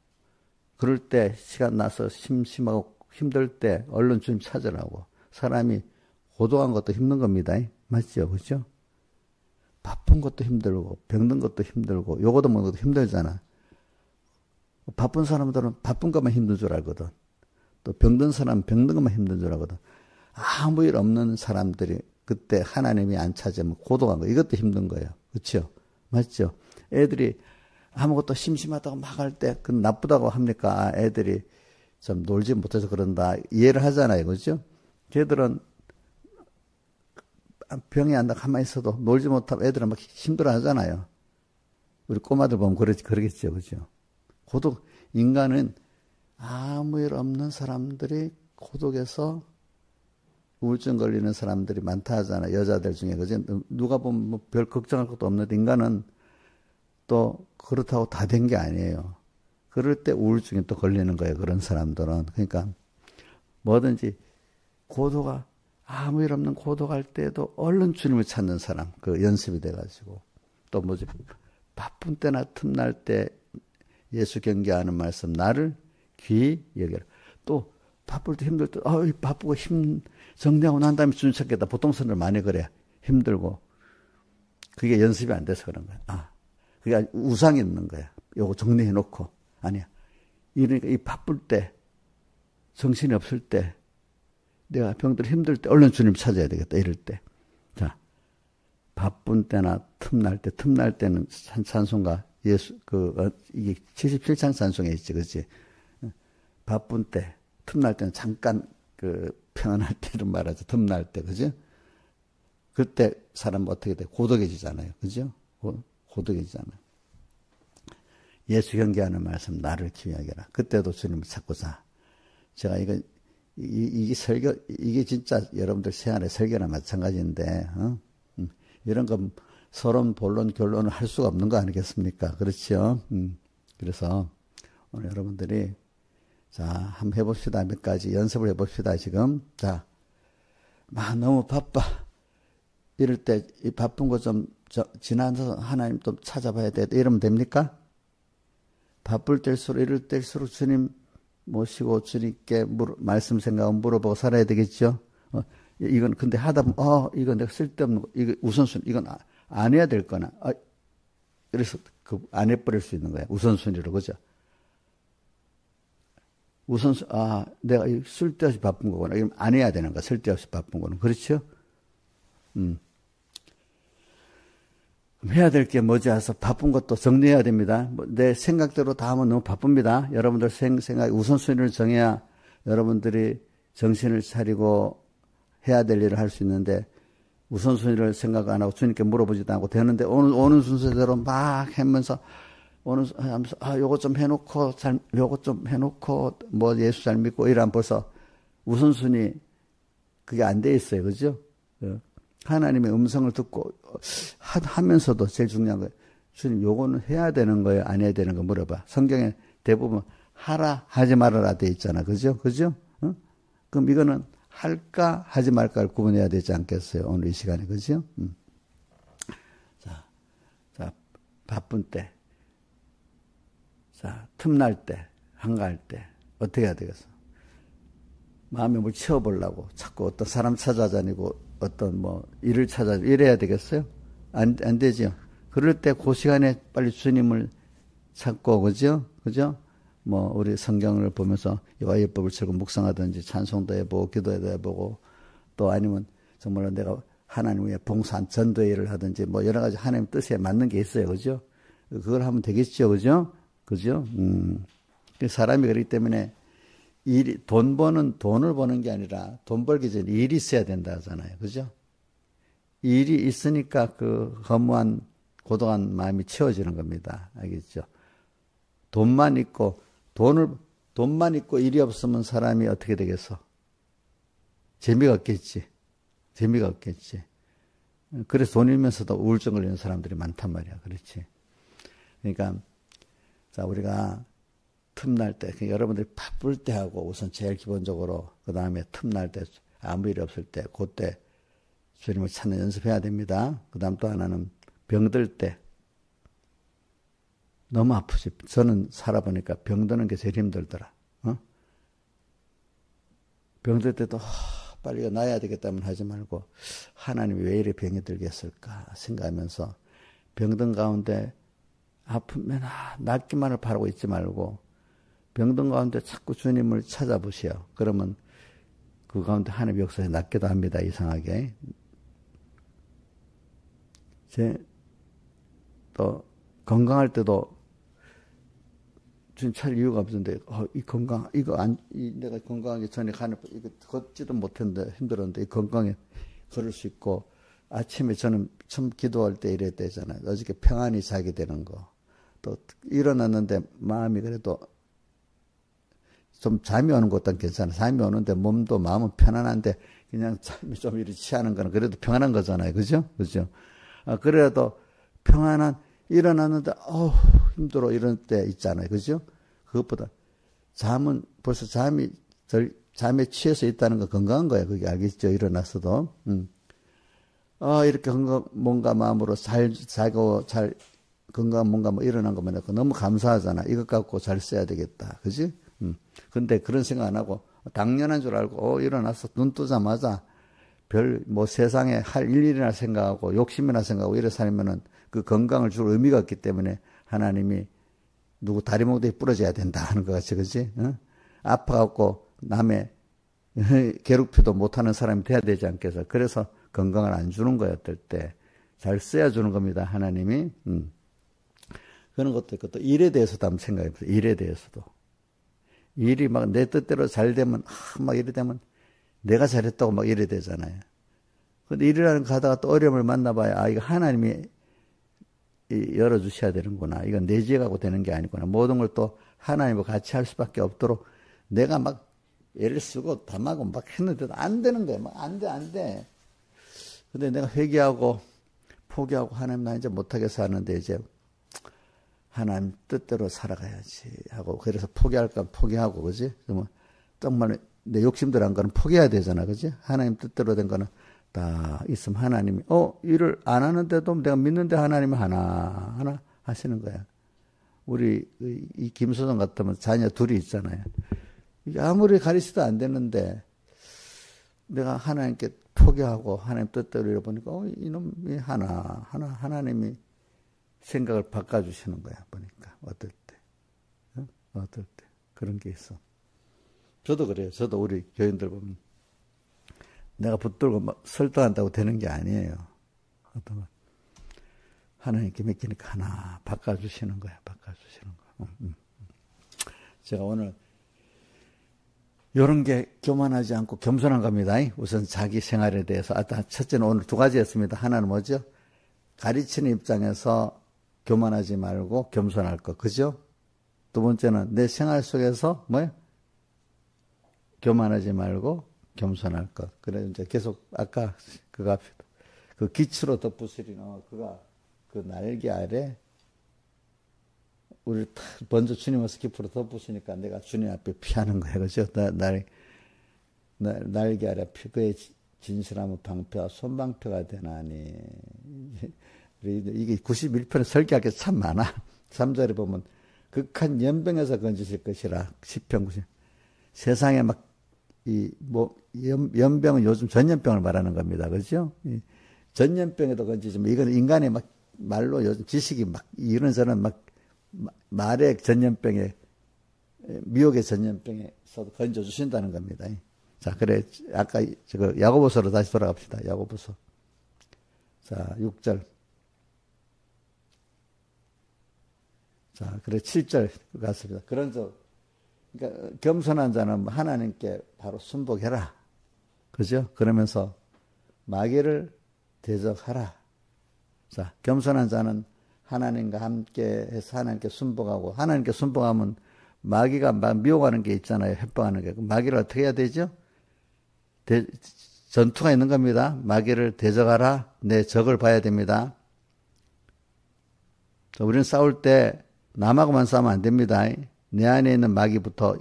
그럴 때 시간 나서 심심하고 힘들 때 얼른 주님 찾으라고. 사람이 고독한 것도 힘든 겁니다. 맞죠? 그죠? 바쁜 것도 힘들고 병든 것도 힘들고 요거도 먹는 것도 힘들잖아. 바쁜 사람들은 바쁜 것만 힘든 줄 알거든. 또 병든 사람은 병든 것만 힘든 줄 알거든. 아무 일 없는 사람들이 그때 하나님이 안 찾으면 고독한 거 이것도 힘든 거예요. 그렇죠? 맞죠? 애들이 아무것도 심심하다고 막 할 때 그건 나쁘다고 합니까? 애들이 좀 놀지 못해서 그런다. 이해를 하잖아요. 그렇죠? 걔들은 병이 안다 가만히 있어도 놀지 못하면 애들은 막 힘들어 하잖아요. 우리 꼬마들 보면 그러겠죠. 그죠? 고독, 인간은 아무 일 없는 사람들이 고독해서 우울증 걸리는 사람들이 많다 하잖아요. 여자들 중에. 그죠? 누가 보면 뭐 별 걱정할 것도 없는데 인간은 또 그렇다고 다 된 게 아니에요. 그럴 때 우울증이 또 걸리는 거예요. 그런 사람들은. 그러니까 뭐든지 고독가 아무 일 없는 고독할 때도 얼른 주님을 찾는 사람. 그 연습이 돼가지고. 또 뭐지? 바쁜 때나 틈날 때 예수 경계하는 말씀. 나를 귀히 여겨라. 또 바쁠 때 힘들 때 바쁘고 정리하고 난 다음에 주님 찾겠다. 보통 사람들 많이 그래. 힘들고. 그게 연습이 안 돼서 그런 거야. 그게 우상이 있는 거야. 요거 정리해 놓고. 아니야. 이러니까 이 바쁠 때, 정신이 없을 때, 내가 병들 힘들 때 얼른 주님 찾아야 되겠다. 이럴 때. 자, 바쁜 때나 틈날 때는 찬송가 이게 77창 찬송에 있지, 그렇지? 바쁜 때, 틈날 때는 잠깐 평안할 때를 말하죠. 틈날 때, 그죠? 그때 사람 어떻게 돼? 고독해지잖아요, 그죠? 고독해지잖아요. 예수 경계하는 말씀, 나를 기억하라. 그때도 주님을 찾고자. 제가 이게 설교, 이게 진짜 여러분들 생활의 설교나 마찬가지인데, 이런 거 서론, 본론, 결론을 할 수가 없는 거 아니겠습니까? 그렇죠? 그래서 오늘 여러분들이 자, 한번 해봅시다. 몇 가지 연습을 해봅시다, 지금. 자, 너무 바빠. 이럴 때, 이 바쁜 거 좀, 지나서 하나님 좀 찾아봐야 돼. 이러면 됩니까? 바쁠 때일수록, 이럴 때일수록 주님 모시고 주님께 말씀 생각하고 물어보고 살아야 되겠죠? 이건 근데 하다 보면, 이건 내가 쓸데없는 거, 이거 우선순위, 이건 안 해야 될 거나, 그래서 안 해버릴 수 있는 거야. 우선순위로, 그죠? 내가 쓸데없이 바쁜 거구나. 이러면 안 해야 되는 거야. 쓸데없이 바쁜 거는. 그렇죠? 해야 될 게 뭐지 해서 바쁜 것도 정리해야 됩니다. 내 생각대로 다 하면 너무 바쁩니다. 여러분들 생각, 우선순위를 정해야 여러분들이 정신을 차리고 해야 될 일을 할 수 있는데, 우선순위를 생각 안 하고 주님께 물어보지도 않고 되는데, 오는 순서대로 막 하면서, 하면서, 요거 좀 해놓고, 요거 좀 해놓고, 예수 잘 믿고, 이러면 벌써 우선순위, 그게 안 돼 있어요. 그죠? 하나님의 음성을 듣고, 하면서도 제일 중요한 거예요. 주님, 요거는 해야 되는 거예요? 안 해야 되는 거 물어봐. 성경에 대부분 하라, 하지 말아라 돼 있잖아. 그죠? 그죠? 그럼 이거는 할까, 하지 말까를 구분해야 되지 않겠어요? 오늘 이 시간에. 그죠? 자, 바쁜 때. 자, 틈날 때, 한가할 때, 어떻게 해야 되겠어? 마음에 뭘 채워보려고 자꾸 어떤 사람 찾아다니고 어떤 일을 찾아다니고 이래야 되겠어요? 안 되죠. 그럴 때 그 시간에 빨리 주님을 찾고, 그죠? 우리 성경을 보면서 여호와의 철고 묵상하든지 찬송도 해보고 기도도 해보고 또 아니면 정말로 내가 하나님 위해 봉사한 전도의 일을 하든지 여러 가지 하나님 뜻에 맞는 게 있어요. 그죠? 그걸 하면 되겠죠. 그죠? 사람이 그렇기 때문에 돈을 버는 게 아니라 돈 벌기 전에 일이 있어야 된다 하잖아요. 그죠? 일이 있으니까 그 허무한 고독한 마음이 채워지는 겁니다. 알겠죠? 돈만 있고 일이 없으면 사람이 어떻게 되겠어? 재미가 없겠지. 그래서 돈이면서도 우울증 걸리는 사람들이 많단 말이야. 그렇지? 그러니까 자, 우리가 틈날 때, 여러분들이 바쁠 때 하고 우선 제일 기본적으로, 그 다음에 틈날 때, 아무 일이 없을 때, 그때 주님을 찾는 연습해야 됩니다. 그 다음 또 하나는 병들 때. 너무 아프지. 저는 살아보니까 병드는 게 제일 힘들더라. 병들 때도 빨리 나아야 되겠다면 하지 말고 하나님이 왜 이렇게 병이 들게 했을까 생각하면서 병든 가운데 아프면 낫기만을 바라고 있지 말고 병든 가운데 자꾸 주님을 찾아보시오. 그러면 그 가운데 하나님 역사에 낫기도 합니다. 이상하게. 또 건강할 때도 주님 찾을 이유가 없는데 내가 건강하기 전에 이거 걷지도 못했는데 힘들었는데 이 건강에 걸을 수 있고 아침에 저는 처음 기도할 때 이래야 되잖아요. 어저께 평안히 자게 되는 거. 또 일어났는데 마음이 그래도 좀 잠이 오는 것도 괜찮아. 잠이 오는데 몸도 마음은 편안한데 그냥 잠이 좀 이렇게 취하는 거는 그래도 평안한 거잖아요. 그죠? 그래도 평안한 일어났는데 힘들어 이런 때 있잖아요. 그죠? 그것보다 벌써 잠에 취해서 있다는 거 건강한 거야. 그게 알겠죠? 일어났어도. 이렇게 뭔가 마음으로 자고 건강한 뭔가 일어난 것만 해도 너무 감사하잖아. 이것 갖고 잘 써야 되겠다. 그지? 근데 그런 생각 안 하고 당연한 줄 알고 일어나서 눈 뜨자마자 별 뭐 세상에 할 일이나 생각하고 욕심이나 생각하고 이래 살면은 그 건강을 줄 의미가 없기 때문에 하나님이 누구 다리 몽둥이 부러져야 된다 하는 것 같이, 그지? 아파갖고 남의 괴롭히도 못하는 사람이 돼야 되지 않겠어? 그래서 건강을 안 주는 거야, 어떨 때. 잘 써야 주는 겁니다, 하나님이. 그런 것도 있고, 또 일에 대해서도 한번 생각해 보세요. 일에 대해서도. 일이 막 내 뜻대로 잘 되면, 막 이래 되면 내가 잘했다고 막 이래 되잖아요. 근데 일이라는 거 하다가 또 어려움을 만나봐야, 이거 하나님이 열어주셔야 되는구나. 이건 내 지혜 갖고 되는 게 아니구나. 모든 걸 또 하나님과 같이 할 수밖에 없도록 내가 막 애를 쓰고 담하고 막 했는데도 안 되는 거야. 막 안 돼. 근데 내가 회개하고 포기하고 하나님 나 이제 못하겠어 하는데 이제 하나님 뜻대로 살아가야지 하고 그래서 포기할까 포기하고 그지? 정말 내 욕심대로 한 거는 포기해야 되잖아. 그지? 하나님 뜻대로 된 거는 다 있으면 하나님이 일을 안 하는데도 내가 믿는데 하나님이 하나 하시는 거야. 우리 이 김소정 같으면 자녀 둘이 있잖아요. 아무리 가르쳐도 안 되는데 내가 하나님께 포기하고 하나님 뜻대로 이러보니까 이놈이 하나님이 생각을 바꿔주시는 거야. 보니까 어떨 때 그런 게 있어. 저도 그래요. 저도 우리 교인들 보면 내가 붙들고 막 설득한다고 되는 게 아니에요. 어떤 하나님께 맡기니까 하나 바꿔주시는 거야. 바꿔주시는 거. 제가 오늘 이런 게 교만하지 않고 겸손한 겁니다. 우선 자기 생활에 대해서. 첫째는 오늘 두 가지였습니다. 하나는 뭐죠? 가르치는 입장에서 교만하지 말고 겸손할 것. 그죠? 두 번째는 내 생활 속에서 뭐예요? 교만하지 말고 겸손할 것. 그래 이제 계속 아까 그가 그 기치로 덮으시리노. 그가 그 날개 아래 우리 먼저 주님께서 깃으로 덮으시니까 내가 주님 앞에 피하는 거예요. 그죠? 날개 아래 그의 진실함은 방패와 손방패가 되나니. 이게 91편에 설교할 게 참 많아. 3절에 보면 극한 연병에서 건지실 것이라. 10편 90. 세상에 막 연병은 요즘 전염병을 말하는 겁니다. 그죠? 전염병에도 건지지만 이건 인간의 막 말로 요즘 지식이 막 이런저런 막 말의 전염병에 미혹의 전염병에서 건져 주신다는 겁니다. 자, 그래 아까 저거 야고보서로 다시 돌아갑시다. 야고보서. 자, 6절. 자, 그래 7절 갔습니다. 그러니까 겸손한 자는 하나님께 바로 순복해라. 그죠? 그러면서 마귀를 대적하라. 자, 겸손한 자는 하나님과 함께 해서 하나님께 순복하고, 하나님께 순복하면 마귀가 미혹하는 게 있잖아요. 협박하는 게. 마귀를 어떻게 해야 되죠? 전투가 있는 겁니다. 마귀를 대적하라. 내 적을 봐야 됩니다. 우리는 싸울 때 남하고만 싸우면 안 됩니다. 내 안에 있는 마귀부터,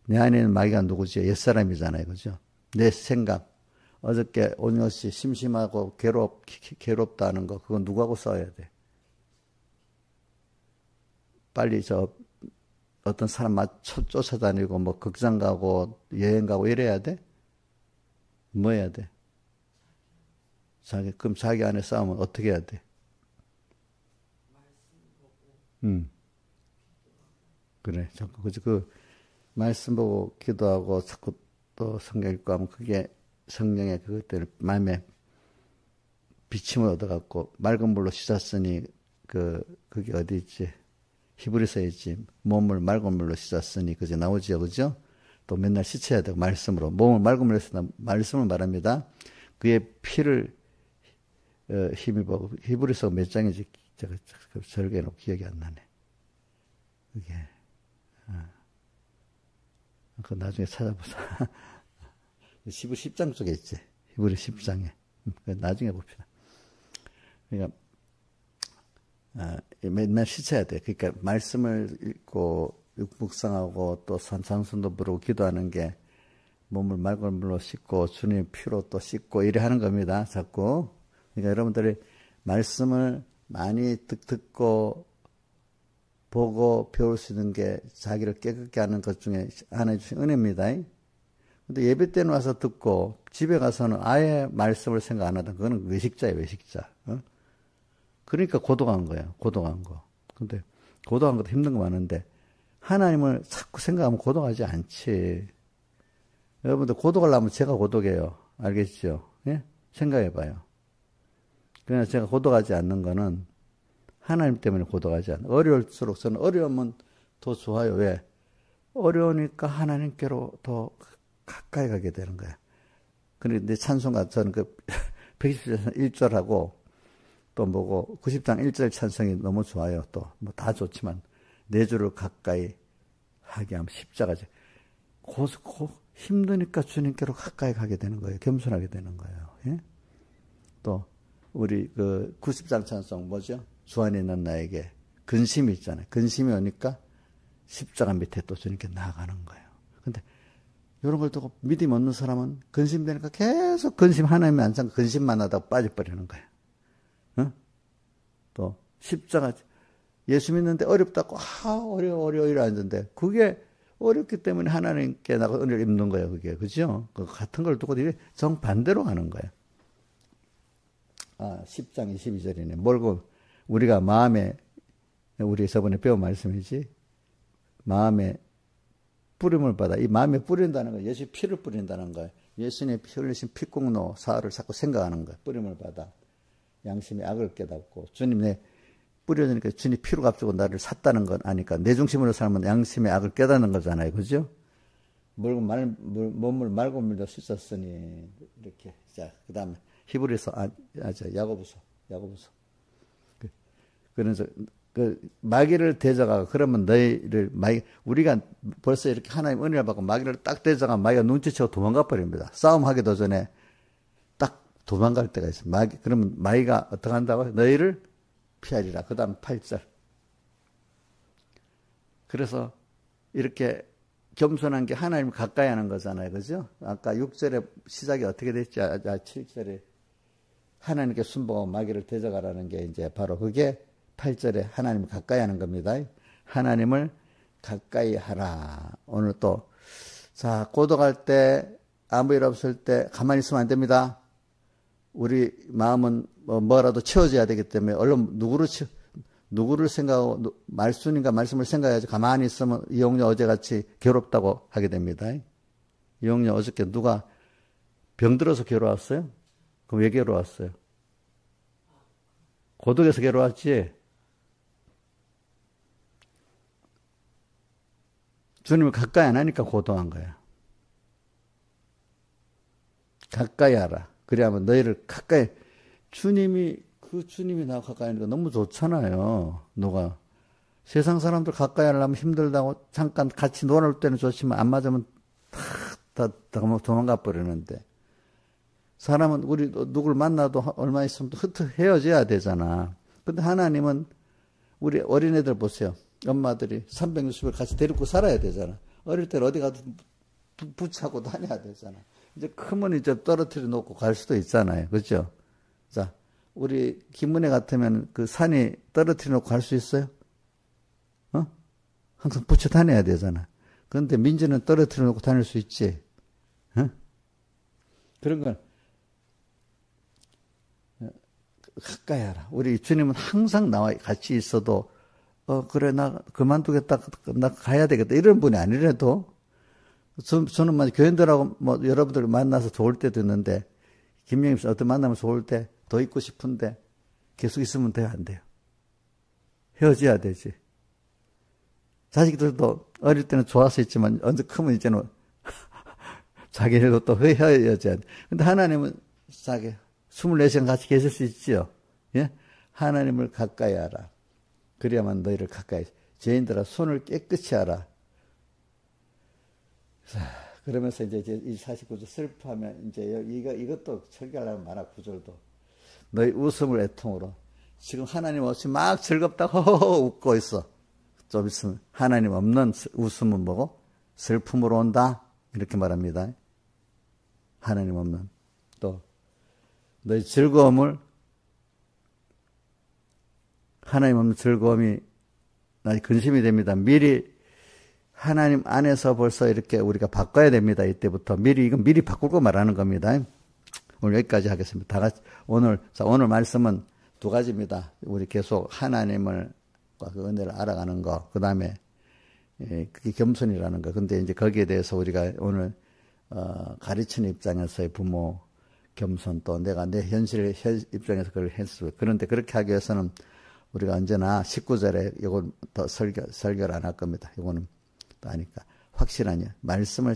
내 안에 있는 마귀가 누구죠? 옛사람이잖아요. 그죠? 내 생각. 어저께 오녀 씨 심심하고 괴롭다는 거, 그건 누구하고 싸워야 돼? 빨리 어떤 사람 쫓아다니고, 뭐, 극장 가고, 여행 가고 이래야 돼? 뭐 해야 돼? 그럼 자기 안에 싸우면 어떻게 해야 돼? 그래. 자꾸, 그, 말씀 보고 기도하고 자꾸 또 성경 읽고 하면 그게 성령의 그것들 마음에 비침을 얻어갖고 맑은 물로 씻었으니 그게 어디 있지? 히브리서에 있지. 몸을 맑은 물로 씻었으니 그제 나오지요. 그죠? 또 맨날 씻어야 되고 말씀으로. 몸을 맑은 물로 씻다 말씀을 말합니다. 그의 피를 힘입어. 히브리서 몇 장인지 제가 설계해놓고 기억이 안 나네. 그게. 그 나중에 찾아보자. 히브리 10장 쪽에 있지. 히브리 10장에. 나중에 봅시다. 그러니까 맨날 씻어야 돼. 그러니까 말씀을 읽고 묵상하고 또 산상순도 부르고 기도하는 게 몸을 맑은 물로 씻고 주님의 피로 또 씻고 이래 하는 겁니다. 자꾸. 그러니까 여러분들이 말씀을 많이 듣고 보고 배울 수 있는 게 자기를 깨끗게 하는 것 중에 하나님 주신 은혜입니다. 근데 예배 때는 와서 듣고 집에 가서는 아예 말씀을 생각 안 하던 그거는 외식자예요, 외식자. 그러니까 고독한 거예요, 고독한 거. 근데 고독한 것도 힘든 거 많은데 하나님을 자꾸 생각하면 고독하지 않지. 여러분들 고독하려면 제가 고독해요. 알겠죠? 예? 생각해봐요. 그냥 제가 고독하지 않는 거는 하나님 때문에 고독하지 않아요. 어려울수록 저는 어려우면 더 좋아요. 왜? 어려우니까 하나님께로 더 가까이 가게 되는 거야. 그런데 찬송가 저는 그 120장 1절하고 또 뭐고 90장 1절 찬송이 너무 좋아요. 또 뭐 다 좋지만 내 주를 가까이 하게 하면 십자가지. 힘드니까 주님께로 가까이 가게 되는 거예요. 겸손하게 되는 거예요. 예? 또 우리 그 90장 찬송 뭐죠? 주 안에 있는 나에게 근심이 있잖아요. 근심이 오니까 십자가 밑에 또 주님께 나아가는 거예요. 근데 이런 걸 두고 믿음 없는 사람은 근심되니까 계속 근심 하나님이 안 참고 근심만 하다가 빠져버리는 거예요. 어? 또 십자가 예수 믿는데 어렵다고 어려워 이러는데 그게 어렵기 때문에 하나님께 나가 은혜를 입는 거예요. 그게 그죠? 그 같은 걸 두고 정반대로 하는 거예요. 10장 22절이네. 뭘고 우리가 마음에 우리 저번에 배운 말씀이지. 마음에 뿌림을 받아. 이 마음에 뿌린다는 거, 예수 피를 뿌린다는 거예요. 예수님의 피 흘리신 피공로 사흘을 자꾸 생각하는 거예요. 뿌림을 받아. 양심의 악을 깨닫고 주님의 뿌려주니까 주님 피로 값주고 나를 샀다는 건 아니까 내 중심으로 살면 양심의 악을 깨닫는 거잖아요. 그죠? 몸을 말고 물려 씻었으니 이렇게. 자, 그 다음에 히브리서 야고보서. 그래서 그 마귀를 대적하고 그러면 너희를 우리가 벌써 이렇게 하나님 은혜를 받고 마귀를 딱 대적하면 마귀가 눈치채고 도망가 버립니다. 싸움하기도 전에 딱 도망갈 때가 있어요. 그러면 마귀가 어떻게 한다고? 너희를 피하리라. 그 다음 8절. 그래서 이렇게 겸손한 게 하나님을 가까이 하는 거잖아요. 그죠? 아까 6절에 시작이 어떻게 됐지? 7절에 하나님께 순종하고 마귀를 대적하라는 게 이제 바로 그게 8절에 하나님을 가까이 하는 겁니다. 하나님을 가까이 하라. 오늘 또, 자, 고독할 때, 아무 일 없을 때 가만히 있으면 안 됩니다. 우리 마음은 뭐라도 채워져야 되기 때문에 얼른 누구를 생각하고 말씀인가 말씀을 생각해야지 가만히 있으면 이용녀 어제같이 괴롭다고 하게 됩니다. 이용녀 어저께 누가 병들어서 괴로웠어요? 그럼 왜 괴로웠어요? 고독해서 괴로웠지? 주님을 가까이 안 하니까 고독한 거야. 가까이 하라. 그래야만 너희를 가까이, 주님이 나하고 가까이 하니까 너무 좋잖아요. 누가. 세상 사람들 가까이 하려면 힘들다고 잠깐 같이 놀을 때는 좋지만 안 맞으면 다 도망가 버리는데. 사람은 우리 누굴 만나도 얼마 있으면 또 헤어져야 되잖아. 근데 하나님은 우리 어린애들 보세요. 엄마들이 360일 같이 데리고 살아야 되잖아. 어릴 때는 어디 가도 붙잡고 다녀야 되잖아. 이제 크면 이제 떨어뜨려 놓고 갈 수도 있잖아요. 그죠? 자, 우리 김은혜 같으면 그 산이 떨어뜨려 놓고 갈 수 있어요? 항상 붙여 다녀야 되잖아. 그런데 민지는 떨어뜨려 놓고 다닐 수 있지. 그런 건 가까이 하라. 우리 주님은 항상 나와 같이 있어도 그래 나 그만두겠다. 나 가야 되겠다. 이런 분이 아니라도 저는 교인들하고 여러분들 만나서 좋을 때도 있는데 김영임 씨 어떤 만나면 좋을 때 더 있고 싶은데 계속 있으면 돼요, 안 돼요? 헤어져야 되지. 자식들도 어릴 때는 좋아서 있지만 언제 크면 이제는 자기들도 또 헤어져야 돼. 근데 하나님은 자기 24시간 같이 계실 수 있지요. 예? 하나님을 가까이 하라. 그래야만 너희를 가까이. 죄인들아 손을 깨끗이 하라. 자, 그러면서 이제 이 49절 슬퍼하면 이제 이것도 설교하려면 많아 구절도. 너희 웃음을 애통으로. 지금 하나님 없이 막 즐겁다고 웃고 있어. 좀 있으면 하나님 없는 웃음은 뭐고? 슬픔으로 온다. 이렇게 말합니다. 하나님 없는. 또 너희 즐거움을 하나님 없는 즐거움이 나 근심이 됩니다. 미리 하나님 안에서 벌써 이렇게 우리가 바꿔야 됩니다. 이때부터 이건 미리 바꾸고 말하는 겁니다. 오늘 여기까지 하겠습니다. 다 같이 오늘 말씀은 두 가지입니다. 우리 계속 하나님을 그 은혜를 알아가는 거, 그 다음에 그게 겸손이라는 거. 근데 이제 거기에 대해서 우리가 오늘 가르치는 입장에서의 부모 겸손, 또 내가 내 현실 입장에서 그걸 했어. 그런데 그렇게 하기 위해서는 우리가 언제나 19절에 이건 더 설교를 안 할 겁니다. 이거는 또 하니까 확실하냐. 말씀에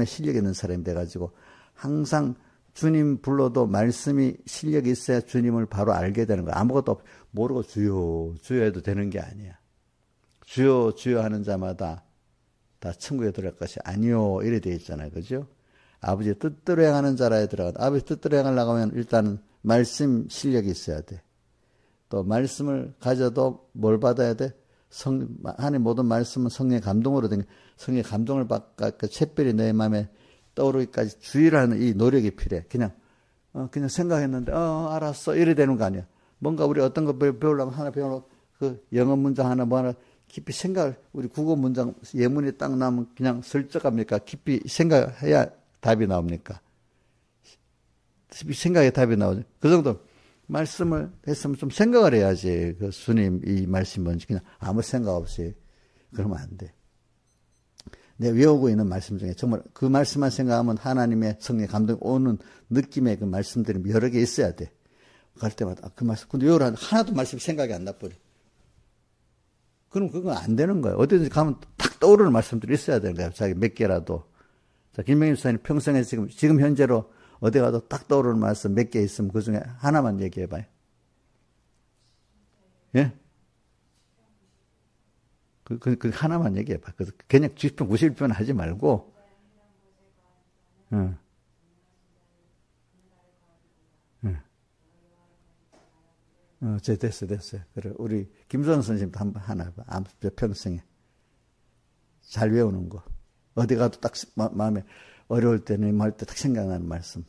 실력 있는 사람이 돼가지고 항상 주님 불러도 말씀이 실력이 있어야 주님을 바로 알게 되는 거야. 아무것도 모르고 주여 해도 되는 게 아니야. 주여 하는 자마다 다 천국에 들어갈 것이 아니요 이래 돼 있잖아요. 그죠? 아버지 뜻대로 행하는 자라에 들어가다. 아버지 뜻대로 행하려고 하면 일단은 말씀 실력이 있어야 돼. 또 말씀을 가져도 뭘 받아야 돼? 하나님 모든 말씀은 성령의 감동으로 된 성령의 감동을 받고 샛별이 내 마음에 떠오르기까지 주의를 하는 이 노력이 필요해. 그냥 생각했는데 알았어 이래 되는 거 아니야. 뭔가 우리 어떤 거 배우려면 하나 배우려면 그 영어 문장 하나 뭐 하나 깊이 우리 국어 문장 예문이 딱 나오면 그냥 슬쩍 합니까? 깊이 생각해야 답이 나옵니까? 깊이 생각해 답이 나오죠. 그 정도 말씀을 했으면 좀 생각을 해야지. 그 주님 이 말씀이 뭔지 그냥 아무 생각 없이 그러면 안 돼. 내가 외우고 있는 말씀 중에 정말 그 말씀만 생각하면 하나님의 성령의 감동이 오는 느낌의 그 말씀들이 여러 개 있어야 돼. 갈 때마다 그 말씀 근데 외우라 하나도 말씀이 생각이 안 나버려. 그럼 그건 안 되는 거예요. 어디든지 가면 탁 떠오르는 말씀들이 있어야 되는 거예요. 자기 몇 개라도. 자, 김명임 목사님 평생에 지금 현재로 어디 가도 딱 떠오르는 말씀 몇 개 있으면 그 중에 하나만 얘기해 봐요. 예? 그 하나만 얘기해 봐. 그냥 90편, 90편 하지 말고. 됐어요. 그래. 우리 김선 선생님도 한번 하나 봐. 평생에. 잘 외우는 거. 어디 가도 딱 마음에 어려울 때는 말 때 딱 생각나는 말씀.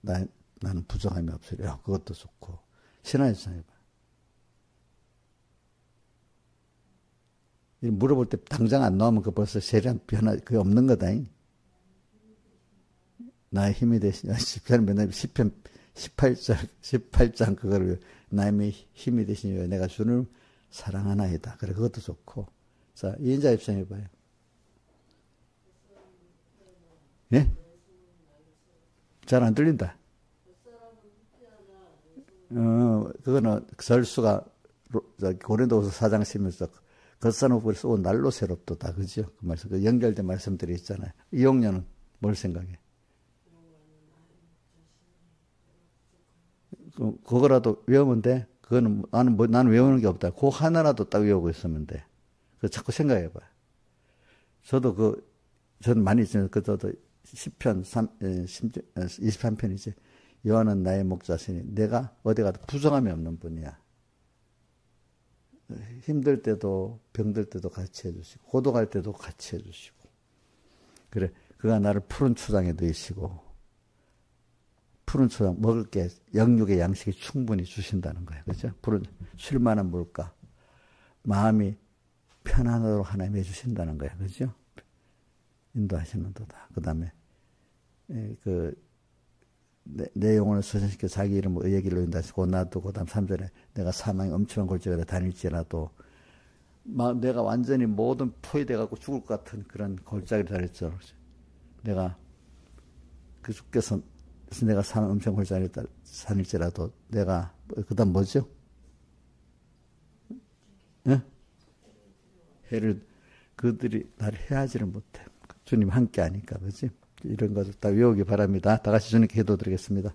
나는 부족함이 없으려. 그것도 좋고. 신앙의 장 해봐. 물어볼 때 당장 안 나오면 그 벌써 세련 변화 그게 없는 거다. 나의 힘이 되시냐. 10편 18장 그거를 나의 힘이 되시니 내가 주를 사랑하나이다. 그래 그것도 좋고. 자 이인자 입장해 봐요. 예? 잘 안 들린다. 그거는 설수가 고린도후서 4장 10에서 겉사놓고 쏘고 날로 새롭도다. 그죠? 그 말씀, 그 연결된 말씀들이 있잖아요. 이용료는 뭘 생각해? 그거라도 외우면 돼. 그거는 나는 외우는 게 없다. 그 하나라도 딱 외우고 있으면 돼. 그 자꾸 생각해 봐. 저는 많이 있으면 저도 10편, 23편이지. 여호와는 나의 목자시니 내가 어디 가도 부정함이 없는 분이야. 힘들 때도 병들 때도 같이 해주시고 고독할 때도 같이 해주시고 그래 그가 나를 푸른 초장에 넣으시고 푸른 초장 먹을 게 영육의 양식이 충분히 주신다는 거예요. 그렇죠? 푸른 쉴만한 물가 마음이 편안하도록 하나님 해주신다는 거예요. 그렇죠? 인도하시는 도다. 그 다음에 내 영혼을 소생시켜 자기 이름으로 의의 길로 인도하시고 놔두고 그 다음 3절에 내가 사망의 엄청난 골짜기에 다닐지라도 내가 완전히 모든 포위돼 갖고 죽을 것 같은 그런 골짜기를 다닐지라도 내가 주께서 내가 사망의 엄청난 골짜기에 다닐지라도 내가 그 다음 뭐죠? 예? 해를 그들이 나를 해하지를 못해. 주님 함께 하니까 그렇지? 이런 것을 다 외우기 바랍니다. 다 같이 주님께 기도드리겠습니다.